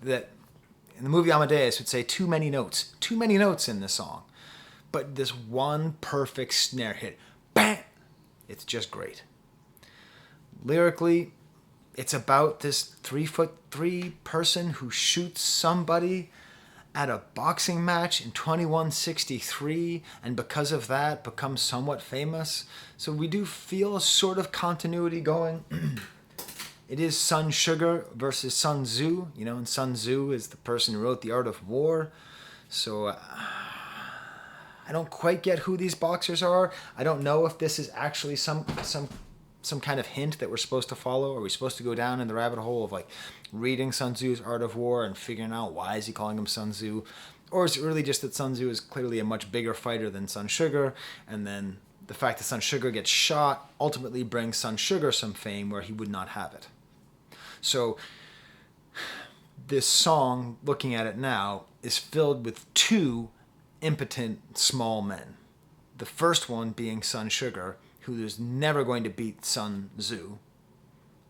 that in the movie Amadeus would say too many notes in this song, but this one perfect snare hit, bam, it's just great. Lyrically, it's about this 3'3" person who shoots somebody at a boxing match in 2163, and because of that becomes somewhat famous. So we do feel a sort of continuity going. It is Sun Sugar versus Sun Tzu, and Sun Tzu is the person who wrote The Art of War. So I don't quite get who these boxers are. I don't know if this is actually some kind of hint that we're supposed to follow. Are we supposed to go down in the rabbit hole of like reading Sun Tzu's Art of War and figuring out why is he calling him Sun Tzu? Or is it really just that Sun Tzu is clearly a much bigger fighter than Sun Sugar, and then the fact that Sun Sugar gets shot ultimately brings Sun Sugar some fame where he would not have it? So this song, looking at it now, is filled with two impotent small men. The first one being Sun Sugar, who is never going to beat Sun Tzu,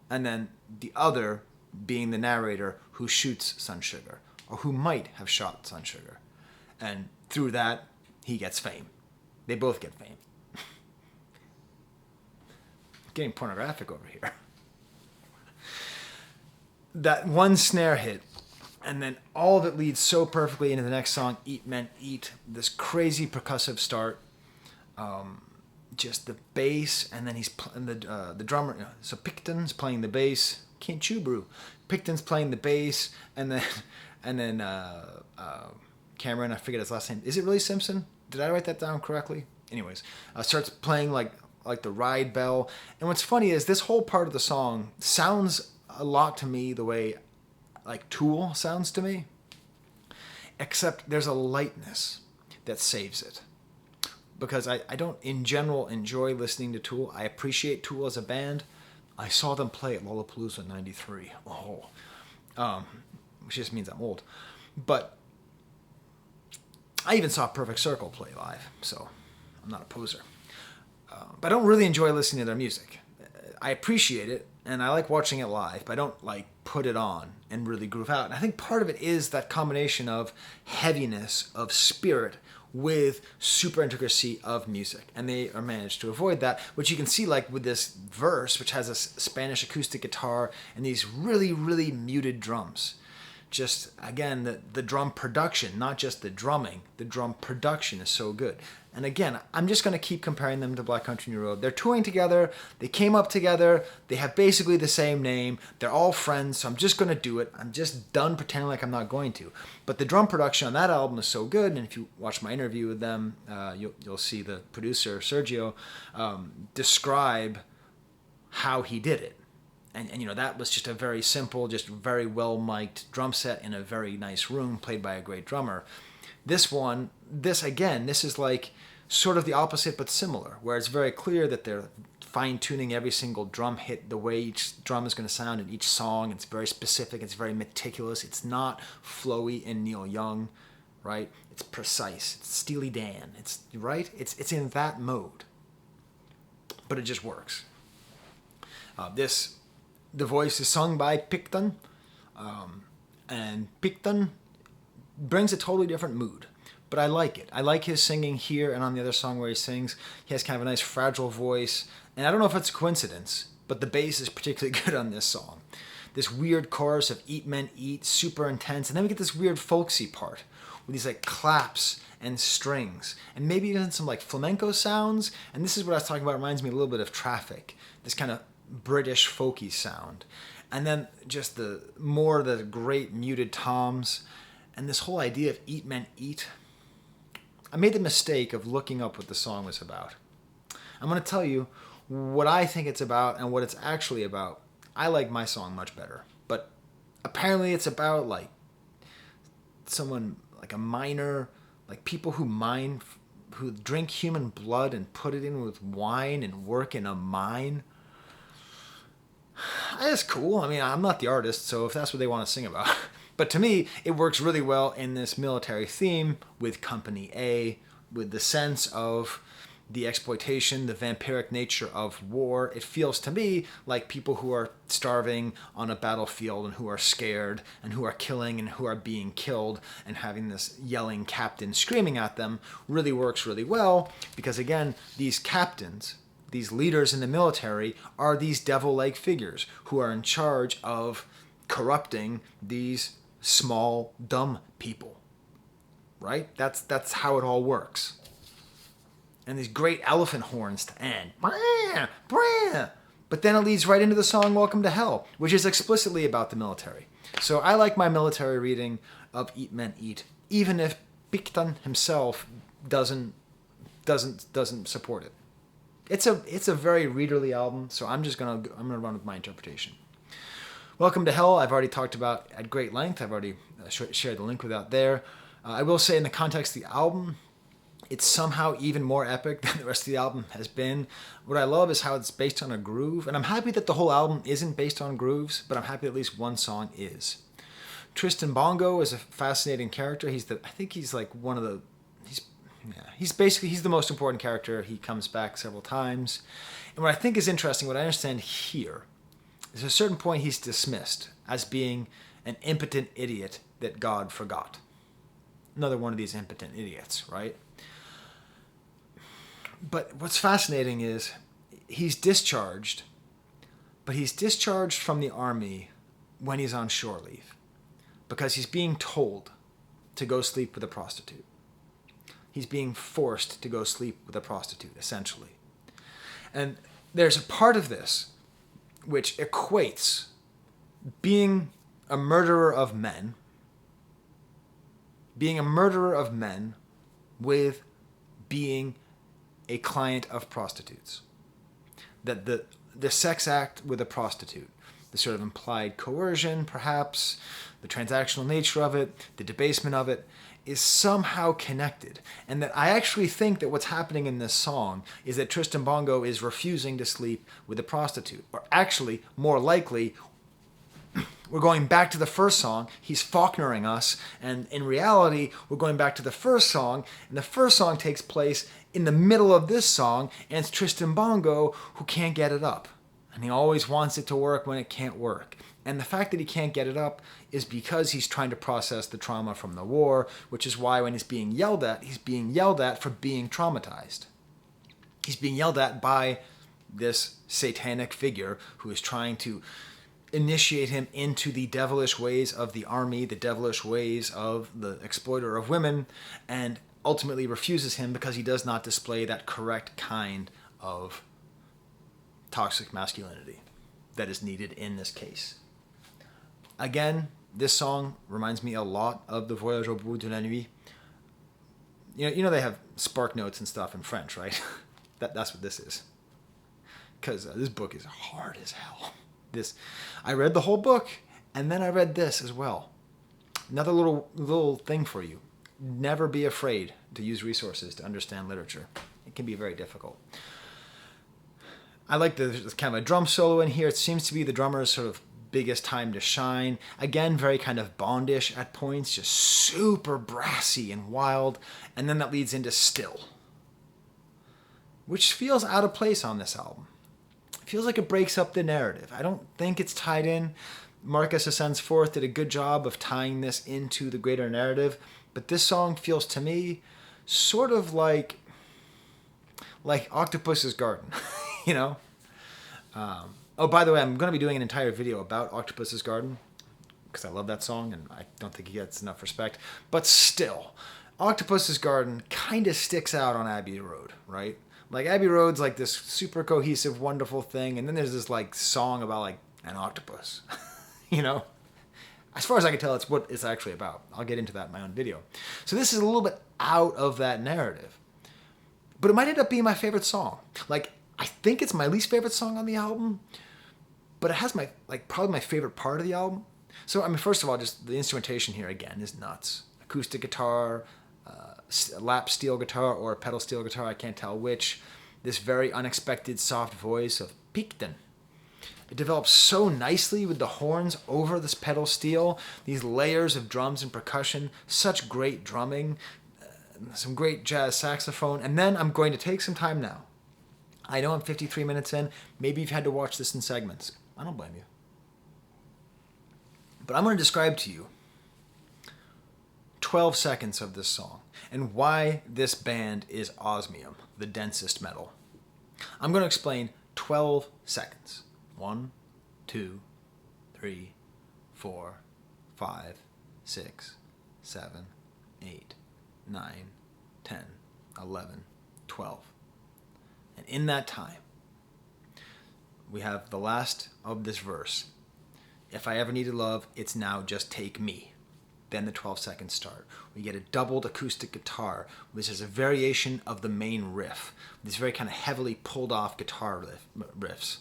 and then the other being the narrator who shoots Sun Sugar, or who might have shot Sun Sugar. And through that, he gets fame. They both get fame. Getting pornographic over here. That one snare hit And then all of it leads so perfectly into the next song, Eat Men Eat. This crazy percussive start. Just the bass, and then the drummer. So Picton's playing the bass. Can't chew brew. Picton's playing the bass, and then Cameron, I forget his last name. Is it really Simpson? Did I write that down correctly? Anyways, starts playing like the ride bell. And what's funny is this whole part of the song sounds a lot to me the way like Tool sounds to me, except there's a lightness that saves it. Because I don't, in general, enjoy listening to Tool. I appreciate Tool as a band. I saw them play at Lollapalooza in '93. Which just means I'm old. But I even saw Perfect Circle play live, so I'm not a poser. But I don't really enjoy listening to their music. I appreciate it, and I like watching it live, but I don't like put it on and really groove out. And I think part of it is that combination of heaviness, of spirit, with super intricacy of music, and they are managed to avoid that, which you can see like with this verse, which has a Spanish acoustic guitar and these really, really muted drums. Just again, the drum production, not just the drumming, the drum production is so good. And again, I'm just going to keep comparing them to Black Country New Road. They're touring together, they came up together, they have basically the same name, they're all friends, so I'm just going to do it. I'm just done pretending like I'm not going to. But the drum production on that album is so good, and if you watch my interview with them, you'll see the producer, Sergio, describe how he did it. And you know, that was just a very simple, just very well-mic'd drum set in a very nice room, played by a great drummer. This is like sort of the opposite but similar, where it's very clear that they're fine-tuning every single drum hit, the way each drum is going to sound in each song. It's very specific, it's very meticulous. It's not flowy and Neil Young, right? It's precise, it's Steely Dan, it's right? It's in that mode. But it just works. The voice is sung by Picton, and Picton brings a totally different mood, but I like it. I like his singing here and on the other song where he sings. He has kind of a nice fragile voice, and I don't know if it's a coincidence, but the bass is particularly good on this song. This weird chorus of Eat Men Eat, super intense, and then we get this weird folksy part with these like claps and strings, and maybe even some like flamenco sounds, and this is what I was talking about. It reminds me a little bit of Traffic, this kind of British folky sound, and then just the great muted toms, and this whole idea of Eat Men Eat. I made the mistake of looking up what the song was about. I'm going to tell you what I think it's about and what it's actually about. I like my song much better, but apparently it's about like someone, like a miner, like people who mine, who drink human blood and put it in with wine and work in a mine. That's cool. I mean, I'm not the artist, so if that's what they want to sing about. But to me, it works really well in this military theme with Company A, with the sense of the exploitation, the vampiric nature of war. It feels to me like people who are starving on a battlefield and who are scared and who are killing and who are being killed, and having this yelling captain screaming at them really works really well, because again, these captains, these leaders in the military, are these devil-like figures who are in charge of corrupting these small, dumb people, right? That's how it all works. And these great elephant horns to end. But then it leads right into the song Welcome to Hell, which is explicitly about the military. So I like my military reading of Eat Men Eat, even if Picton himself doesn't support it. It's a very readerly album, so I'm gonna run with my interpretation. Welcome to Hell, I've already talked about at great length. I've already shared the link with that there. I will say, in the context of the album, it's somehow even more epic than the rest of the album has been. What I love is how it's based on a groove, and I'm happy that the whole album isn't based on grooves, but I'm happy at least one song is. Tristan Bongo is a fascinating character. He's the most important character. He comes back several times. And what I think is interesting, what I understand here, is at a certain point he's dismissed as being an impotent idiot that God forgot. Another one of these impotent idiots, right? But what's fascinating is he's discharged, but he's discharged from the army when he's on shore leave. because he's being told to go sleep with a prostitute. He's being forced to go sleep with a prostitute, essentially. And there's a part of this which equates being a murderer of men with being a client of prostitutes. That the sex act with a prostitute, the sort of implied coercion, perhaps, the transactional nature of it, the debasement of it, is somehow connected. And that I actually think that what's happening in this song is that Tristan Bongo is refusing to sleep with a prostitute. Or actually, more likely, we're going back to the first song. He's Faulknering us. And in reality, we're going back to the first song. And the first song takes place in the middle of this song. And it's Tristan Bongo who can't get it up. And he always wants it to work when it can't work. And the fact that he can't get it up is because he's trying to process the trauma from the war, which is why when he's being yelled at for being traumatized. He's being yelled at by this satanic figure who is trying to initiate him into the devilish ways of the army, the devilish ways of the exploiter of women, and ultimately refuses him because he does not display that correct kind of toxic masculinity that is needed in this case. Again, this song reminds me a lot of the Voyage au bout de la nuit. You know they have spark notes and stuff in French, right? That's what this is. Because this book is hard as hell. I read the whole book, and then I read this as well. Another little thing for you. Never be afraid to use resources to understand literature. It can be very difficult. I like there's kind of a drum solo in here. It seems to be the drummer's sort of biggest time to shine. Again, very kind of Bondish at points, just super brassy and wild. And then that leads into Still, which feels out of place on this album. It feels like it breaks up the narrative. I don't think it's tied in. Marcus Ascends Forth did a good job of tying this into the greater narrative, but this song feels to me sort of like Octopus's Garden, you know? Oh, by the way, I'm going to be doing an entire video about Octopus's Garden because I love that song and I don't think he gets enough respect. But still, Octopus's Garden kind of sticks out on Abbey Road, right? Like Abbey Road's like this super cohesive, wonderful thing, and then there's this like song about like an octopus, you know? As far as I can tell, it's what it's actually about. I'll get into that in my own video. So this is a little bit out of that narrative. But it might end up being my favorite song. Like, I think it's my least favorite song on the album, but it has probably my favorite part of the album. So, I mean, first of all, just the instrumentation here, again, is nuts. Acoustic guitar, lap steel guitar, or pedal steel guitar, I can't tell which. This very unexpected soft voice of Picton. It develops so nicely with the horns over this pedal steel, these layers of drums and percussion, such great drumming, some great jazz saxophone, and then I'm going to take some time now. I know I'm 53 minutes in, maybe you've had to watch this in segments. I don't blame you. But I'm going to describe to you 12 seconds of this song and why this band is osmium, the densest metal. I'm going to explain 12 seconds. 1, 2, 3, 4, 5, 6, 7, 8, 9, 10, 11, 12. And in that time, we have the last of this verse. If I ever needed love, it's now, just take me. Then the 12 seconds start. We get a doubled acoustic guitar, which is a variation of the main riff. These very kind of heavily pulled off guitar riffs.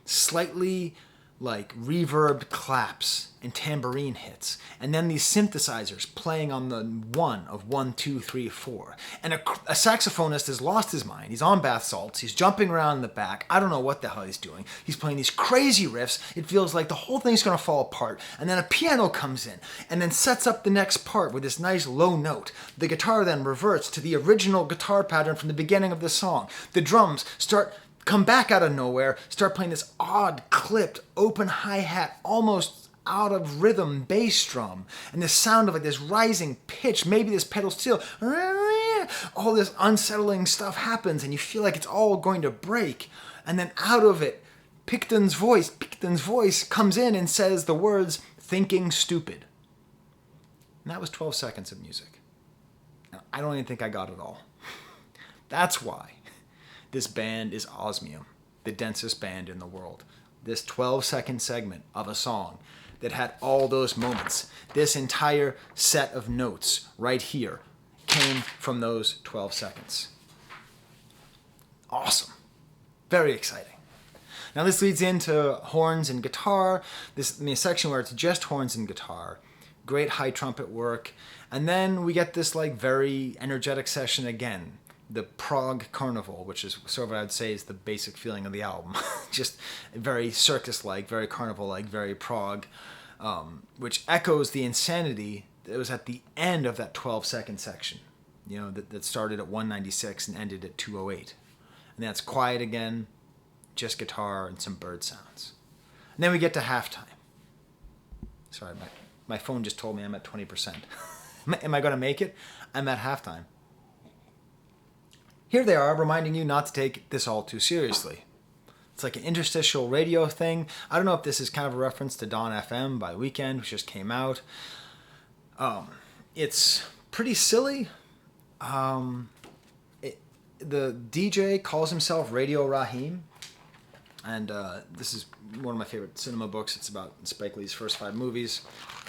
Slightly like reverbed claps and tambourine hits, and then these synthesizers playing on the 1 of 1, 2, 3, 4. And a saxophonist has lost his mind. He's on bath salts. He's jumping around in the back. I don't know what the hell he's doing. He's playing these crazy riffs. It feels like the whole thing's going to fall apart. And then a piano comes in and then sets up the next part with this nice low note. The guitar then reverts to the original guitar pattern from the beginning of the song. The drums come back out of nowhere, start playing this odd, clipped, open hi-hat, almost out of rhythm bass drum, and this sound of like this rising pitch, maybe this pedal steel, all this unsettling stuff happens, and you feel like it's all going to break, and then out of it, Picton's voice comes in and says the words, "thinking stupid." And that was 12 seconds of music. And I don't even think I got it all. That's why this band is Osmium, the densest band in the world. This 12-second segment of a song that had all those moments, this entire set of notes right here came from those 12 seconds. Awesome. Very exciting. Now this leads into horns and guitar. This section where it's just horns and guitar. Great high trumpet work. And then we get this like very energetic session again. The Prague Carnival, which is sort of what I'd say is the basic feeling of the album. Just very circus-like, very carnival-like, very Prague, which echoes the insanity that was at the end of that 12-second section, that started at 196 and ended at 208. And that's quiet again, just guitar and some bird sounds. And then we get to halftime. Sorry, my phone just told me I'm at 20%. Am I going to make it? I'm at halftime. Here they are, reminding you not to take this all too seriously. It's like an interstitial radio thing. I don't know if this is kind of a reference to Dawn FM by Weeknd, which just came out. It's pretty silly. The DJ calls himself Radio Raheem. And this is one of my favorite cinema books. It's about Spike Lee's first 5 movies.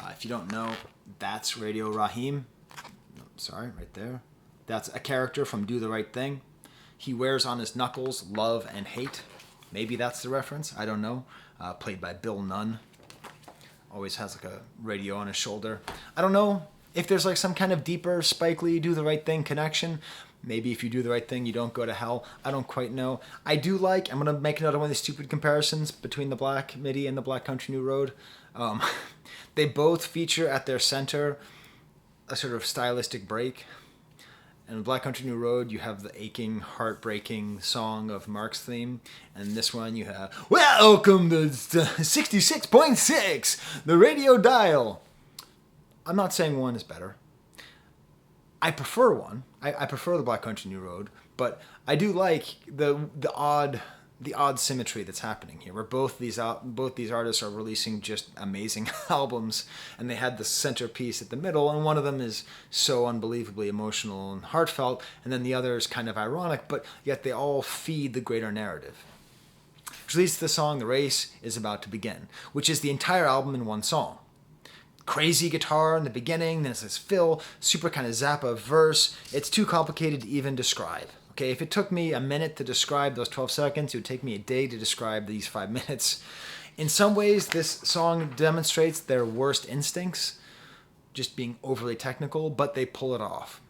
If you don't know, that's Radio Raheem. Sorry, right there. That's a character from Do the Right Thing. He wears on his knuckles love and hate. Maybe that's the reference. I don't know. Played by Bill Nunn. Always has like a radio on his shoulder. I don't know if there's like some kind of deeper Spike Lee Do the Right Thing connection. Maybe if you do the right thing, you don't go to hell. I don't quite know. I do like, I'm going to make another one of these stupid comparisons between the Black Midi and the Black Country New Road. They both feature at their center a sort of stylistic break. In Black Country New Road, you have the aching, heartbreaking song of Mark's theme. And this one you have, welcome to 66.6, the radio dial. I'm not saying one is better. I prefer one. I prefer the Black Country New Road, but I do like the odd symmetry that's happening here, where both these artists are releasing just amazing albums, and they had the centerpiece at the middle, and one of them is so unbelievably emotional and heartfelt, and then the other is kind of ironic, but yet they all feed the greater narrative. Which leads to the song The Race is About to Begin, which is the entire album in one song. Crazy guitar in the beginning, then it's this fill, super kind of Zappa verse. It's too complicated to even describe. Okay, if it took me a minute to describe those 12 seconds, it would take me a day to describe these 5 minutes. In some ways, this song demonstrates their worst instincts, just being overly technical, but they pull it off.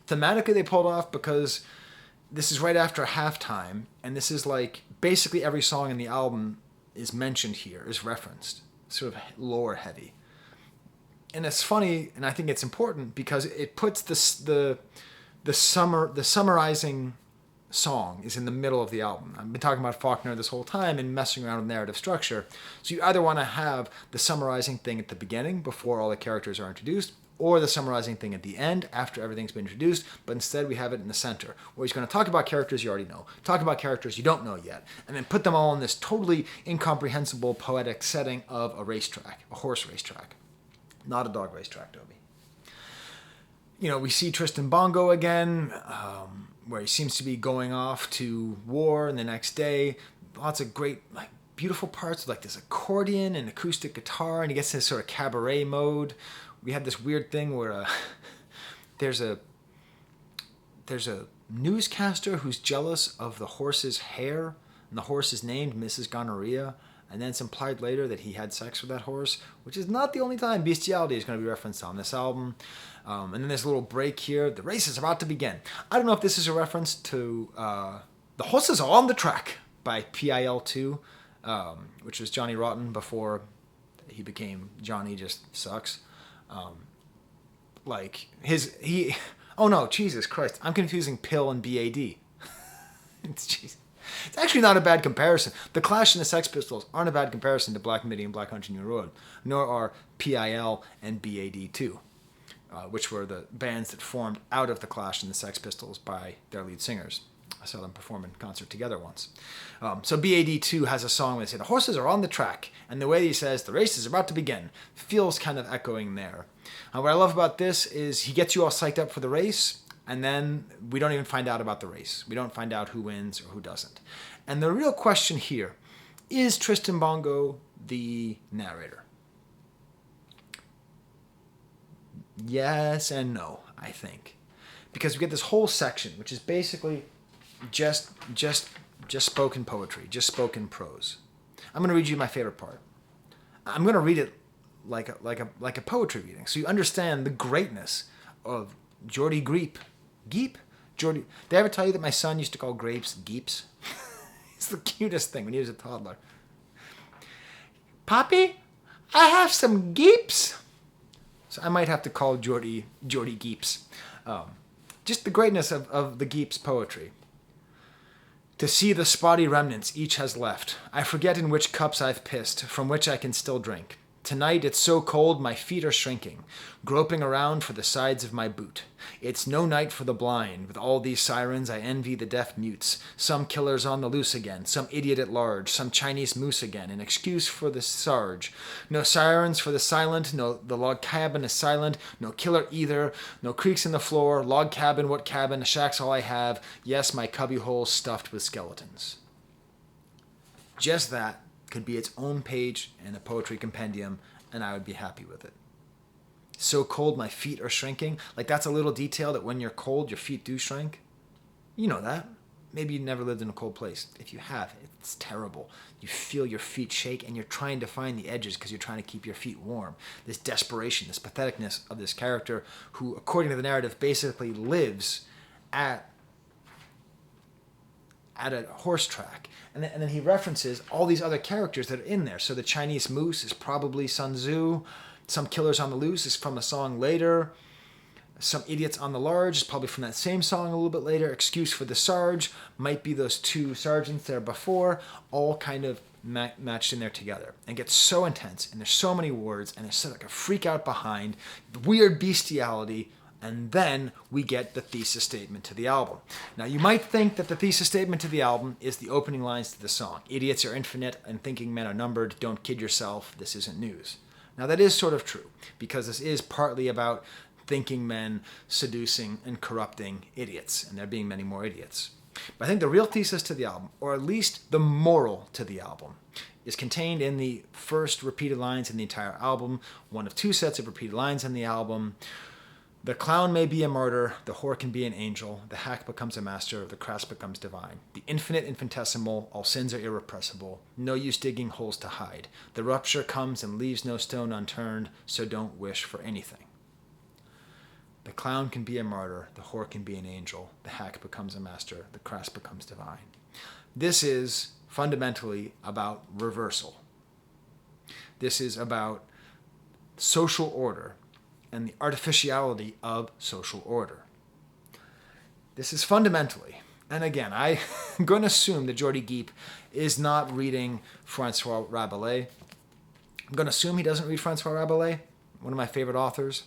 Thematically, they pull it off because this is right after halftime, and this is like basically every song in the album is mentioned here, is referenced, sort of lore heavy. And it's funny, and I think it's important because it puts the summarizing song is in the middle of the album. I've been talking about Faulkner this whole time and messing around with narrative structure. So you either want to have the summarizing thing at the beginning before all the characters are introduced, or the summarizing thing at the end after everything's been introduced, but instead we have it in the center, where he's going to talk about characters you already know, talk about characters you don't know yet, and then put them all in this totally incomprehensible poetic setting of a racetrack, a horse racetrack. Not a dog racetrack, Dobie. We see Tristan Bongo again, where he seems to be going off to war, and the next day, lots of great, beautiful parts with this accordion and acoustic guitar, and he gets this sort of cabaret mode. We have this weird thing where there's a newscaster who's jealous of the horse's hair, and the horse is named Mrs. Gonorrhea. And then it's implied later that he had sex with that horse, which is not the only time bestiality is going to be referenced on this album. And then there's a little break here. The race is about to begin. I don't know if this is a reference to The Horses Are on the Track by PIL2, which was Johnny Rotten before he became Johnny Just Sucks. Oh no, Jesus Christ. I'm confusing Pill and BAD. It's actually not a bad comparison. The Clash and the Sex Pistols aren't a bad comparison to Black Midi and Black Country New Road, nor are PIL and BAD too, which were the bands that formed out of the Clash and the Sex Pistols by their lead singers. I saw them perform in concert together once. So BAD2 has a song where they say, the horses are on the track, and the way he says, the race is about to begin, feels kind of echoing there. What I love about this is he gets you all psyched up for the race, and then we don't even find out about the race. We don't find out who wins or who doesn't. And the real question here, is Tristan Bongo the narrator? Yes and no, I think. Because we get this whole section, which is basically just spoken poetry, just spoken prose. I'm going to read you my favorite part. I'm going to read it like a poetry reading, so you understand the greatness of Jordy Greep. Geep? Jordy. Did I ever tell you that my son used to call grapes geeps? It's the cutest thing when he was a toddler. Poppy, I have some geeps. So I might have to call Jordy Geeps. Just the greatness of the Geeps poetry. To see the spotty remnants each has left, I forget in which cups I've pissed, from which I can still drink. Tonight it's so cold my feet are shrinking, groping around for the sides of my boot. It's no night for the blind. With all these sirens I envy the deaf mutes. Some killers on the loose again, some idiot at large, some Chinese moose again, an excuse for the sarge. No sirens for the silent, no, the log cabin is silent, no killer either, no creaks in the floor, log cabin, what cabin, a shack's all I have, yes, my cubbyhole's stuffed with skeletons. Just that could be its own page in a poetry compendium, and I would be happy with it. So cold my feet are shrinking. Like, that's a little detail that when you're cold, your feet do shrink. You know that. Maybe you never lived in a cold place. If you have, it's terrible. You feel your feet shake, and you're trying to find the edges because you're trying to keep your feet warm. This desperation, this patheticness of this character who, according to the narrative, basically lives at a horse track. And then he references all these other characters that are in there. So the Chinese moose is probably Sun Tzu. Some killers on the loose is from a song later. Some idiots on the large is probably from that same song a little bit later. Excuse for the sarge might be those two sergeants there before, all kind of matched in there together. And gets so intense, and there's so many words, and there's sort of like a freak out behind, weird bestiality. And then we get the thesis statement to the album. Now, you might think that the thesis statement to the album is the opening lines to the song. Idiots are infinite and thinking men are numbered. Don't kid yourself. This isn't news. Now, that is sort of true, because this is partly about thinking men seducing and corrupting idiots, and there being many more idiots. But I think the real thesis to the album, or at least the moral to the album, is contained in the first repeated lines in the entire album, one of two sets of repeated lines in the album. The clown may be a martyr, the whore can be an angel, the hack becomes a master, the crass becomes divine. The infinite infinitesimal, all sins are irrepressible, no use digging holes to hide. The rupture comes and leaves no stone unturned, so don't wish for anything. The clown can be a martyr, the whore can be an angel, the hack becomes a master, the crass becomes divine. This is fundamentally about reversal. This is about social order and the artificiality of social order. This is fundamentally, and again, I'm going to assume that Jordy Geep is not reading Francois Rabelais. I'm going to assume he doesn't read Francois Rabelais, one of my favorite authors,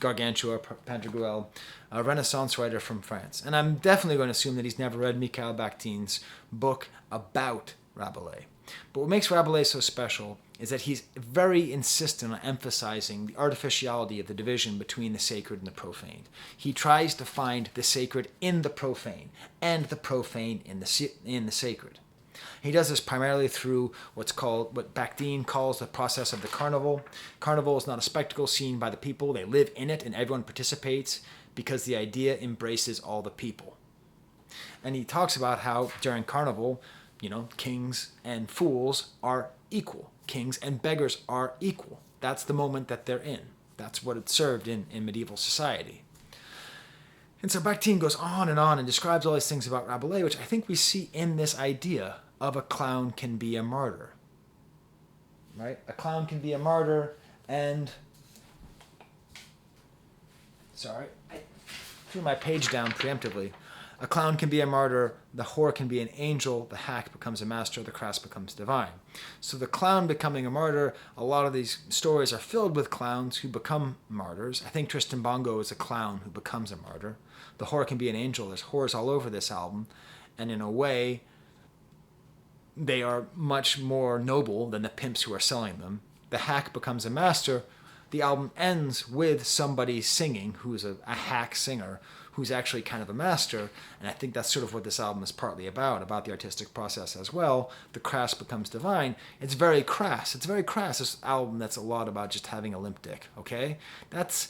Gargantua, Pantagruel, a Renaissance writer from France. And I'm definitely going to assume that he's never read Mikhail Bakhtin's book about Rabelais. But what makes Rabelais so special is that he's very insistent on emphasizing the artificiality of the division between the sacred and the profane. He tries to find the sacred in the profane and the profane in the sacred. He does this primarily through what Bakhtin calls the process of the carnival. Carnival is not a spectacle seen by the people. They live in it and everyone participates because the idea embraces all the people. And he talks about how during carnival, kings and fools are equal. Kings and beggars are equal. That's the moment that they're in. That's what it served in medieval society. And so Bakhtin goes on and describes all these things about Rabelais, which I think we see in this idea of a clown can be a martyr. Right? A clown can be a martyr, and... Sorry, I threw my page down preemptively. A clown can be a martyr, the whore can be an angel, the hack becomes a master, the crass becomes divine. So the clown becoming a martyr, a lot of these stories are filled with clowns who become martyrs. I think Tristan Bongo is a clown who becomes a martyr. The whore can be an angel. There's whores all over this album. And in a way, they are much more noble than the pimps who are selling them. The hack becomes a master. The album ends with somebody singing who's a hack singer who's actually kind of a master. And I think that's sort of what this album is partly about the artistic process as well. The crass becomes divine. It's very crass. It's very crass. This album that's a lot about just having a limp dick, okay? That's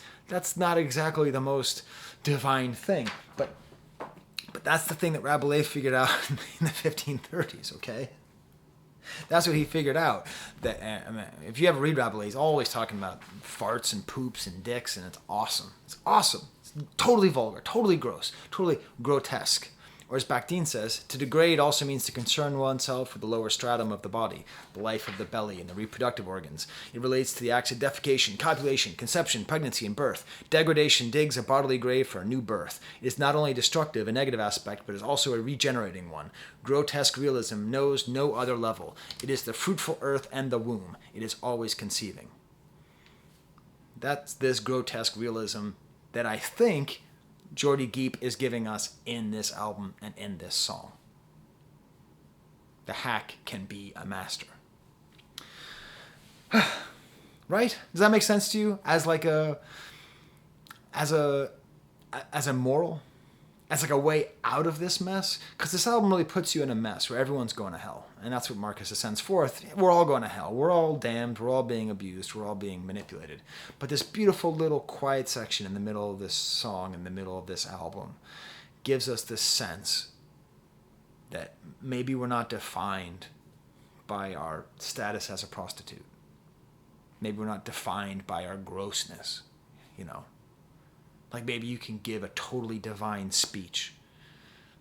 not exactly the most divine thing, but that's the thing that Rabelais figured out in the 1530s, okay? That's what he figured out. That if you ever read Rabelais, he's always talking about farts and poops and dicks, and it's awesome. It's awesome. It's totally vulgar, totally gross, totally grotesque. Or as Bakhtin says, to degrade also means to concern oneself with the lower stratum of the body, the life of the belly and the reproductive organs. It relates to the acts of defecation, copulation, conception, pregnancy, and birth. Degradation digs a bodily grave for a new birth. It is not only destructive, a negative aspect, but is also a regenerating one. Grotesque realism knows no other level. It is the fruitful earth and the womb. It is always conceiving. That's this grotesque realism that I think Jordy Geep is giving us in this album and in this song. The hack can be a master. Right? Does that make sense to you? As like as a moral? As like a way out of this mess? Because this album really puts you in a mess where everyone's going to hell. And that's what Marcus sends forth. We're all going to hell. We're all damned. We're all being abused. We're all being manipulated. But this beautiful little quiet section in the middle of this song, in the middle of this album, gives us this sense that maybe we're not defined by our status as a prostitute. Maybe we're not defined by our grossness, you know. Like maybe you can give a totally divine speech,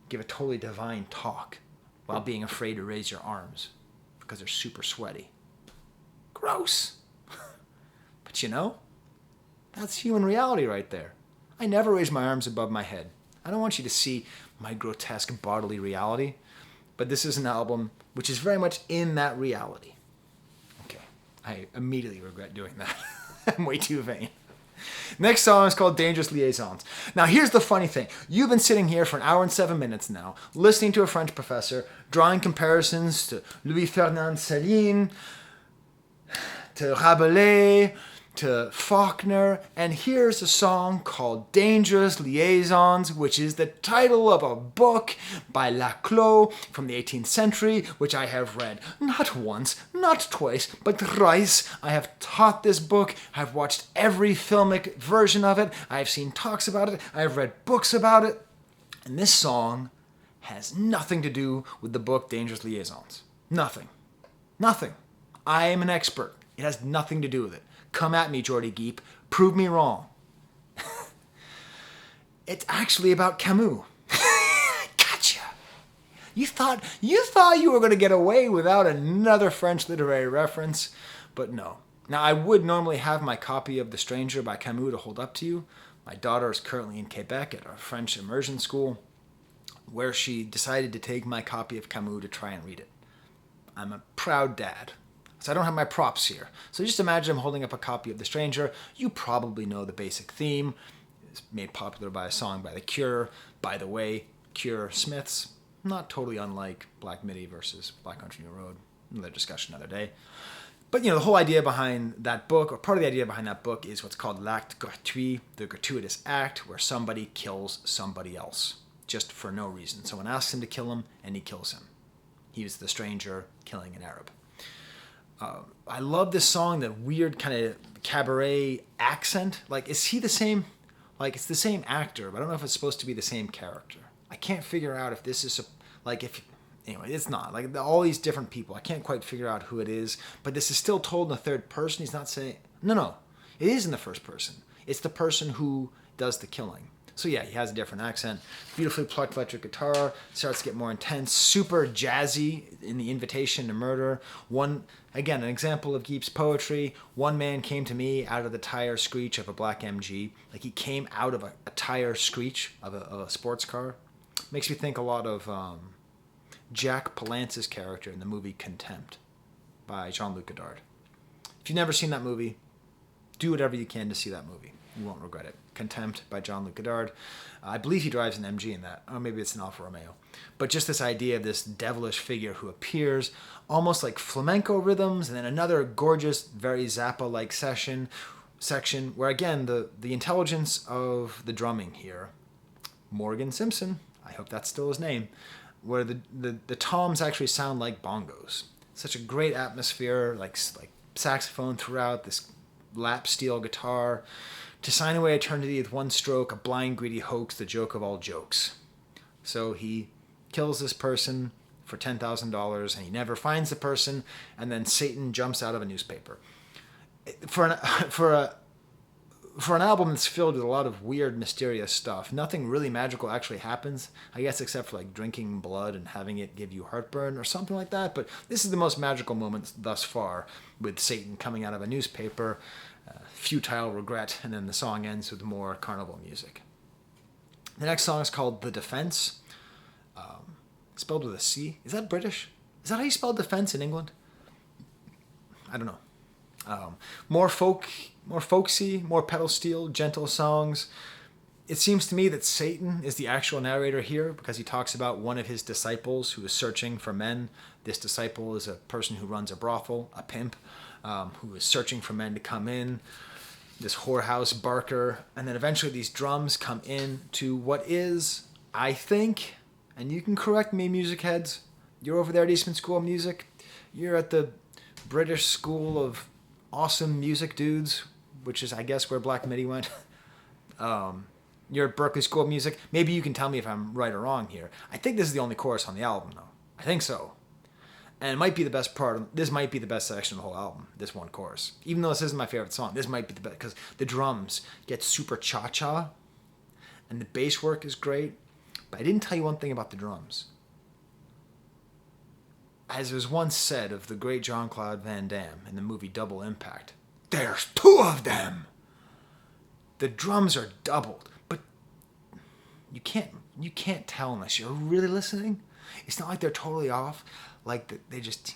give a totally divine talk while being afraid to raise your arms because they're super sweaty. Gross. But you know, that's human reality right there. I never raise my arms above my head. I don't want you to see my grotesque bodily reality, but this is an album which is very much in that reality. Okay, I immediately regret doing that. I'm way too vain. Next song is called Dangerous Liaisons. Now here's the funny thing. You've been sitting here for an hour and 7 minutes now, listening to a French professor, drawing comparisons to Louis-Ferdinand Céline, to Rabelais, to Faulkner, and here's a song called Dangerous Liaisons, which is the title of a book by Lyical from the 18th century, which I have read not once, not twice, but thrice. I have taught this book. I've watched every filmic version of it. I have seen talks about it. I have read books about it. And this song has nothing to do with the book Dangerous Liaisons. Nothing. Nothing. I am an expert. It has nothing to do with it. Come at me, Jordy Geep. Prove me wrong. It's actually about Camus. Gotcha. You thought you were going to get away without another French literary reference, but no. Now, I would normally have my copy of The Stranger by Camus to hold up to you. My daughter is currently in Quebec at a French immersion school where she decided to take my copy of Camus to try and read it. I'm a proud dad. So I don't have my props here. So just imagine I'm holding up a copy of The Stranger. You probably know the basic theme. It's made popular by a song by The Cure. By the way, Cure Smiths, not totally unlike Black Midi versus Black Country New Road. Another discussion another day. But you know, the whole idea behind that book, or part of the idea behind that book, is what's called l'acte gratuit, the gratuitous act, where somebody kills somebody else just for no reason. Someone asks him to kill him, and he kills him. He was the stranger killing an Arab. I love this song, that weird kind of cabaret accent. Like, is he the same? Like, it's the same actor, but I don't know if it's supposed to be the same character. I can't figure out if this is, anyway, it's not. Like, all these different people, I can't quite figure out who it is, but this is still told in the third person. He's not saying, no, it is in the first person. It's the person who does the killing. So yeah, he has a different accent. Beautifully plucked electric guitar. Starts to get more intense. Super jazzy in the invitation to murder. Again, an example of Geep's poetry. One man came to me out of the tire screech of a black MG. Like he came out of a tire screech of a sports car. Makes me think a lot of Jack Palance's character in the movie Contempt by Jean-Luc Godard. If you've never seen that movie, do whatever you can to see that movie. You won't regret it. Contempt by Jean-Luc Godard. I believe he drives an MG in that. Or maybe it's an Alfa Romeo. But just this idea of this devilish figure who appears almost like flamenco rhythms, and then another gorgeous, very Zappa-like section where, again, the intelligence of the drumming here, Morgan Simpson, I hope that's still his name, where the toms actually sound like bongos. Such a great atmosphere, like saxophone throughout, this lap steel guitar. To sign away eternity with one stroke, a blind greedy hoax, the joke of all jokes. So he kills this person for $10,000 and he never finds the person, and then Satan jumps out of a newspaper. For an album that's filled with a lot of weird, mysterious stuff, nothing really magical actually happens, I guess, except for like drinking blood and having it give you heartburn or something like that. But this is the most magical moment thus far, with Satan coming out of a newspaper, futile regret, and then the song ends with more carnival music. The next song is called The Defense, spelled with a C. Is that British? Is that how you spell defense in England? I don't know. More folksy, more pedal steel, gentle songs. It seems to me that Satan is the actual narrator here, because he talks about one of his disciples who is searching for men. This disciple is a person who runs a brothel, a pimp, who is searching for men to come in. This whorehouse barker. And then eventually these drums come in to what is, I think, and you can correct me, music heads, you're over there at Eastman School of Music, you're at the British School of Awesome Music Dudes, which is, I guess, where Black Midi went. You're at Berklee School of Music. Maybe you can tell me if I'm right or wrong here. I think this is the only chorus on the album, though. I think so. And it might be the best part. This might be the best section of the whole album, this one chorus. Even though this isn't my favorite song, this might be the best, because the drums get super cha-cha, and the bass work is great. But I didn't tell you one thing about the drums. As it was once said of the great Jean-Claude Van Damme in the movie Double Impact, there's two of them! The drums are doubled, but you can't tell unless you're really listening. It's not like they're totally off, like they just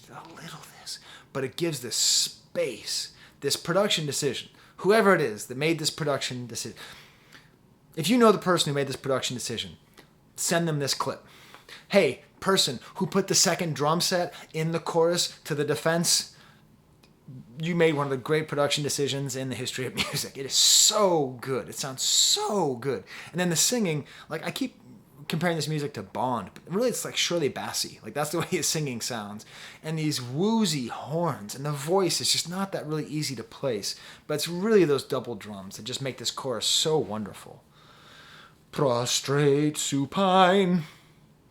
a little this, but it gives this space, this production decision. Whoever it is that made this production decision, if you know the person who made this production decision, send them this clip. Hey, person who put the second drum set in the chorus to The Defense, you made one of the great production decisions in the history of music. It is so good. It sounds so good. And then the singing, like I keep comparing this music to Bond, but really it's like Shirley Bassey. Like that's the way his singing sounds. And these woozy horns, and the voice is just not that really easy to place. But it's really those double drums that just make this chorus so wonderful. Prostrate, supine.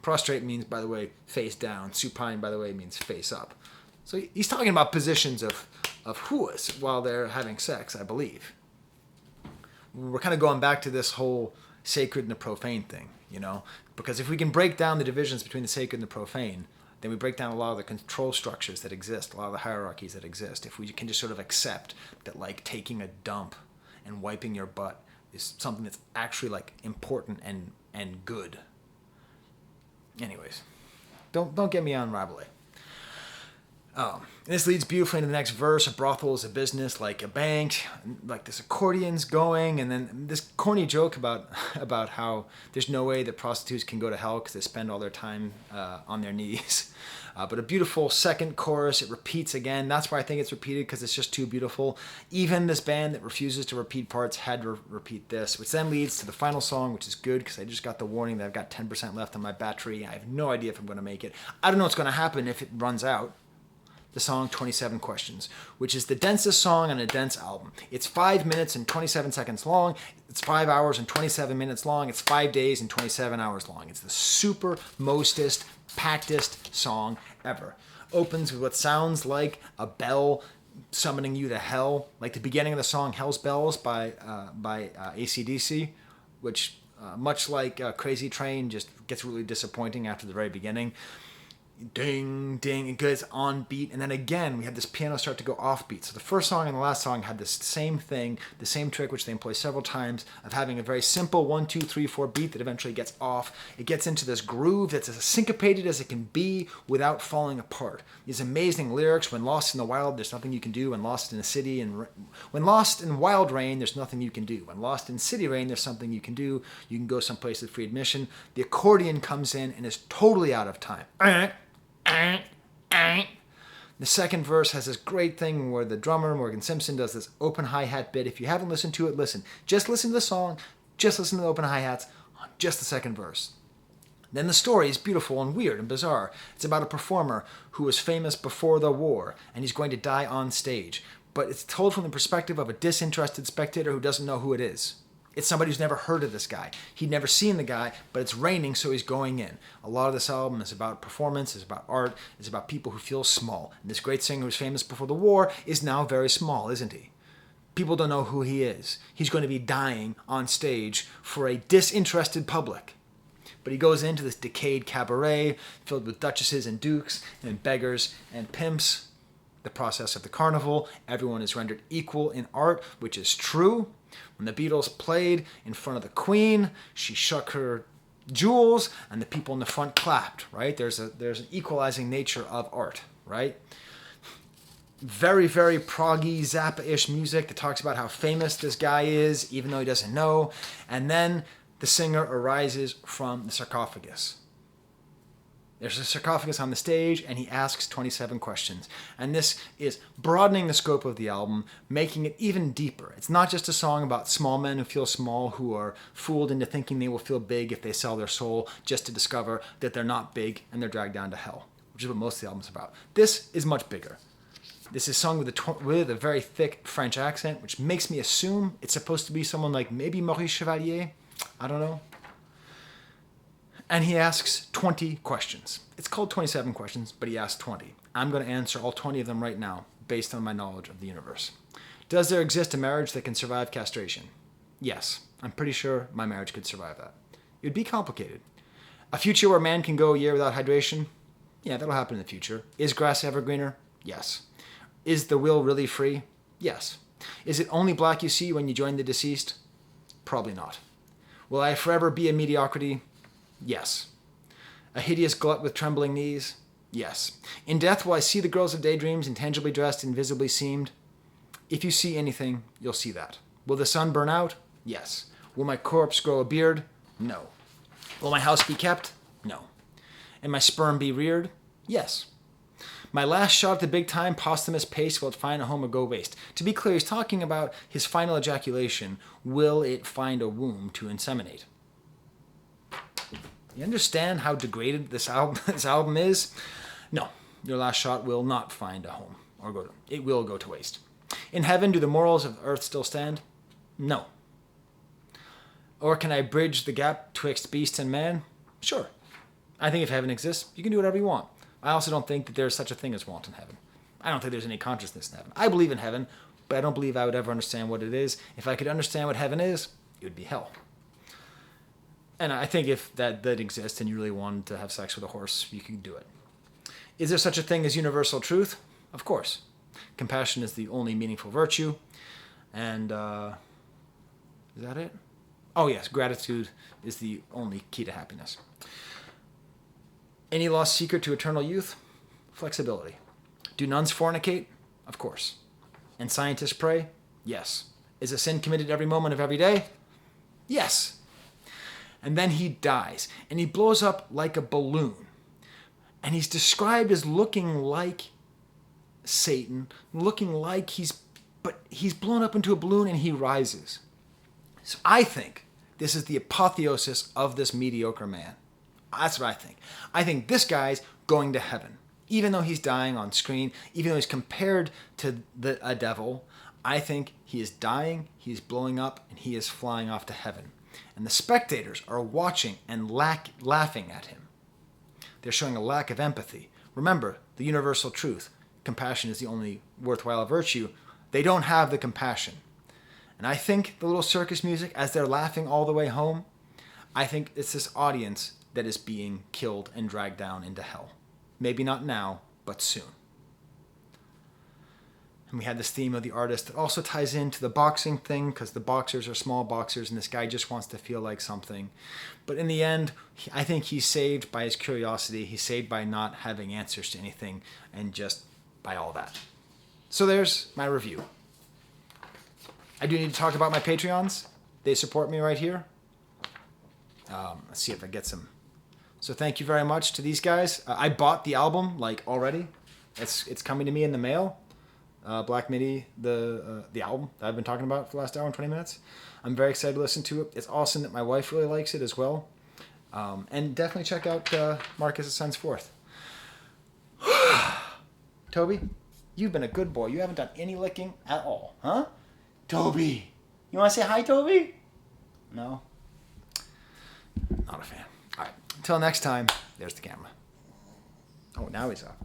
Prostrate means, by the way, face down. Supine, by the way, means face up. So he's talking about positions of whoas while they're having sex, I believe. We're kind of going back to this whole sacred and the profane thing, you know? Because if we can break down the divisions between the sacred and the profane, then we break down a lot of the control structures that exist, a lot of the hierarchies that exist. If we can just sort of accept that, like, taking a dump and wiping your butt is something that's actually, like, important and good. Anyways, don't get me on Rabelais. This leads beautifully into the next verse. A brothel is a business like a bank, like this accordion's going, and then this corny joke about how there's no way that prostitutes can go to hell because they spend all their time on their knees. But a beautiful second chorus. It repeats again. That's why I think it's repeated, because it's just too beautiful. Even this band that refuses to repeat parts had to repeat this, which then leads to the final song, which is good because I just got the warning that I've got 10% left on my battery. I have no idea if I'm going to make it. I don't know what's going to happen if it runs out. The song 27 Questions, which is the densest song on a dense album. It's 5 minutes and 27 seconds long. It's 5 hours and 27 minutes long. It's 5 days and 27 hours long. It's the super mostest, packedest song ever. Opens with what sounds like a bell summoning you to hell, like the beginning of the song Hell's Bells by AC/DC, which much like Crazy Train just gets really disappointing after the very beginning. ding, ding, it goes on beat, and then again we had this piano start to go off beat. So the first song and the last song had this same thing, the same trick which they employ several times of having a very simple 1, 2, 3, 4 beat that eventually gets off. It gets into this groove that's as syncopated as it can be without falling apart. These amazing lyrics, when lost in the wild, there's nothing you can do. When lost in a city, and when lost in wild rain, there's nothing you can do. When lost in city rain, there's something you can do. You can go someplace with free admission. The accordion comes in and is totally out of time. The second verse has this great thing where the drummer, Morgan Simpson, does this open hi-hat bit. If you haven't listened to it, listen. Just listen to the song. Just listen to the open hi-hats on just the second verse. Then the story is beautiful and weird and bizarre. It's about a performer who was famous before the war, and he's going to die on stage. But it's told from the perspective of a disinterested spectator who doesn't know who it is. It's somebody who's never heard of this guy. He'd never seen the guy, but it's raining, so he's going in. A lot of this album is about performance, is about art, is about people who feel small. And this great singer who was famous before the war is now very small, isn't he? People don't know who he is. He's going to be dying on stage for a disinterested public. But he goes into this decayed cabaret filled with duchesses and dukes and beggars and pimps. The process of the carnival. Everyone is rendered equal in art, which is true. When the Beatles played in front of the Queen, she shook her jewels and the people in the front clapped, right? There's an equalizing nature of art, right? Very, very proggy, Zappa-ish music that talks about how famous this guy is, even though he doesn't know. And then the singer arises from the sarcophagus. There's a sarcophagus on the stage, and he asks 27 questions. And this is broadening the scope of the album, making it even deeper. It's not just a song about small men who feel small, who are fooled into thinking they will feel big if they sell their soul, just to discover that they're not big and they're dragged down to hell, which is what most of the album's about. This is much bigger. This is sung with a very thick French accent, which makes me assume it's supposed to be someone like maybe Maurice Chevalier. I don't know. And he asks 20 questions. It's called 27 questions, but he asks 20. I'm going to answer all 20 of them right now, based on my knowledge of the universe. Does there exist a marriage that can survive castration? Yes. I'm pretty sure my marriage could survive that. It would be complicated. A future where man can go a year without hydration? Yeah, that'll happen in the future. Is grass ever greener? Yes. Is the will really free? Yes. Is it only black you see when you join the deceased? Probably not. Will I forever be a mediocrity? Yes. A hideous glut with trembling knees? Yes. In death will I see the girls of daydreams, intangibly dressed, invisibly seamed? If you see anything, you'll see that. Will the sun burn out? Yes. Will my corpse grow a beard? No. Will my house be kept? No. And my sperm be reared? Yes. My last shot at the big time posthumous pace, will it find a home or go waste? To be clear, he's talking about his final ejaculation. Will it find a womb to inseminate? You understand how degraded this album is? No, your last shot will not find a home, or it will go to waste. In heaven, do the morals of earth still stand? No. Or can I bridge the gap twixt beast and man? Sure. I think if heaven exists, you can do whatever you want. I also don't think that there's such a thing as want in heaven. I don't think there's any consciousness in heaven. I believe in heaven, but I don't believe I would ever understand what it is. If I could understand what heaven is, it would be hell. And I think if that exists and you really wanted to have sex with a horse, you could do it. Is there such a thing as universal truth? Of course. Compassion is the only meaningful virtue. And, is that it? Oh yes, gratitude is the only key to happiness. Any lost secret to eternal youth? Flexibility. Do nuns fornicate? Of course. And scientists pray? Yes. Is a sin committed every moment of every day? Yes. And then he dies, and he blows up like a balloon. And he's described as looking like Satan, looking like but he's blown up into a balloon and he rises. So I think this is the apotheosis of this mediocre man. That's what I think. I think this guy's going to heaven. Even though he's dying on screen, even though he's compared to a devil, I think he is dying, he is blowing up, and he is flying off to heaven. And the spectators are watching and laughing at him. They're showing a lack of empathy. Remember, the universal truth, compassion is the only worthwhile virtue. They don't have the compassion. And I think the little circus music, as they're laughing all the way home, I think it's this audience that is being killed and dragged down into hell. Maybe not now, but soon. And we had this theme of the artist that also ties into the boxing thing, because the boxers are small boxers and this guy just wants to feel like something. But in the end, I think he's saved by his curiosity. He's saved by not having answers to anything and just by all that. So there's my review. I do need to talk about my Patreons. They support me right here. Let's see if I get some. So thank you very much to these guys. I bought the album already. It's coming to me in the mail. Black Midi, the album that I've been talking about for the last hour and 20 minutes. I'm very excited to listen to it. It's awesome that my wife really likes it as well. And definitely check out Marcus Ascends Forth. Toby, you've been a good boy. You haven't done any licking at all, huh? Toby, you want to say hi, Toby? No? Not a fan. All right. Until next time, there's the camera. Oh, now he's up.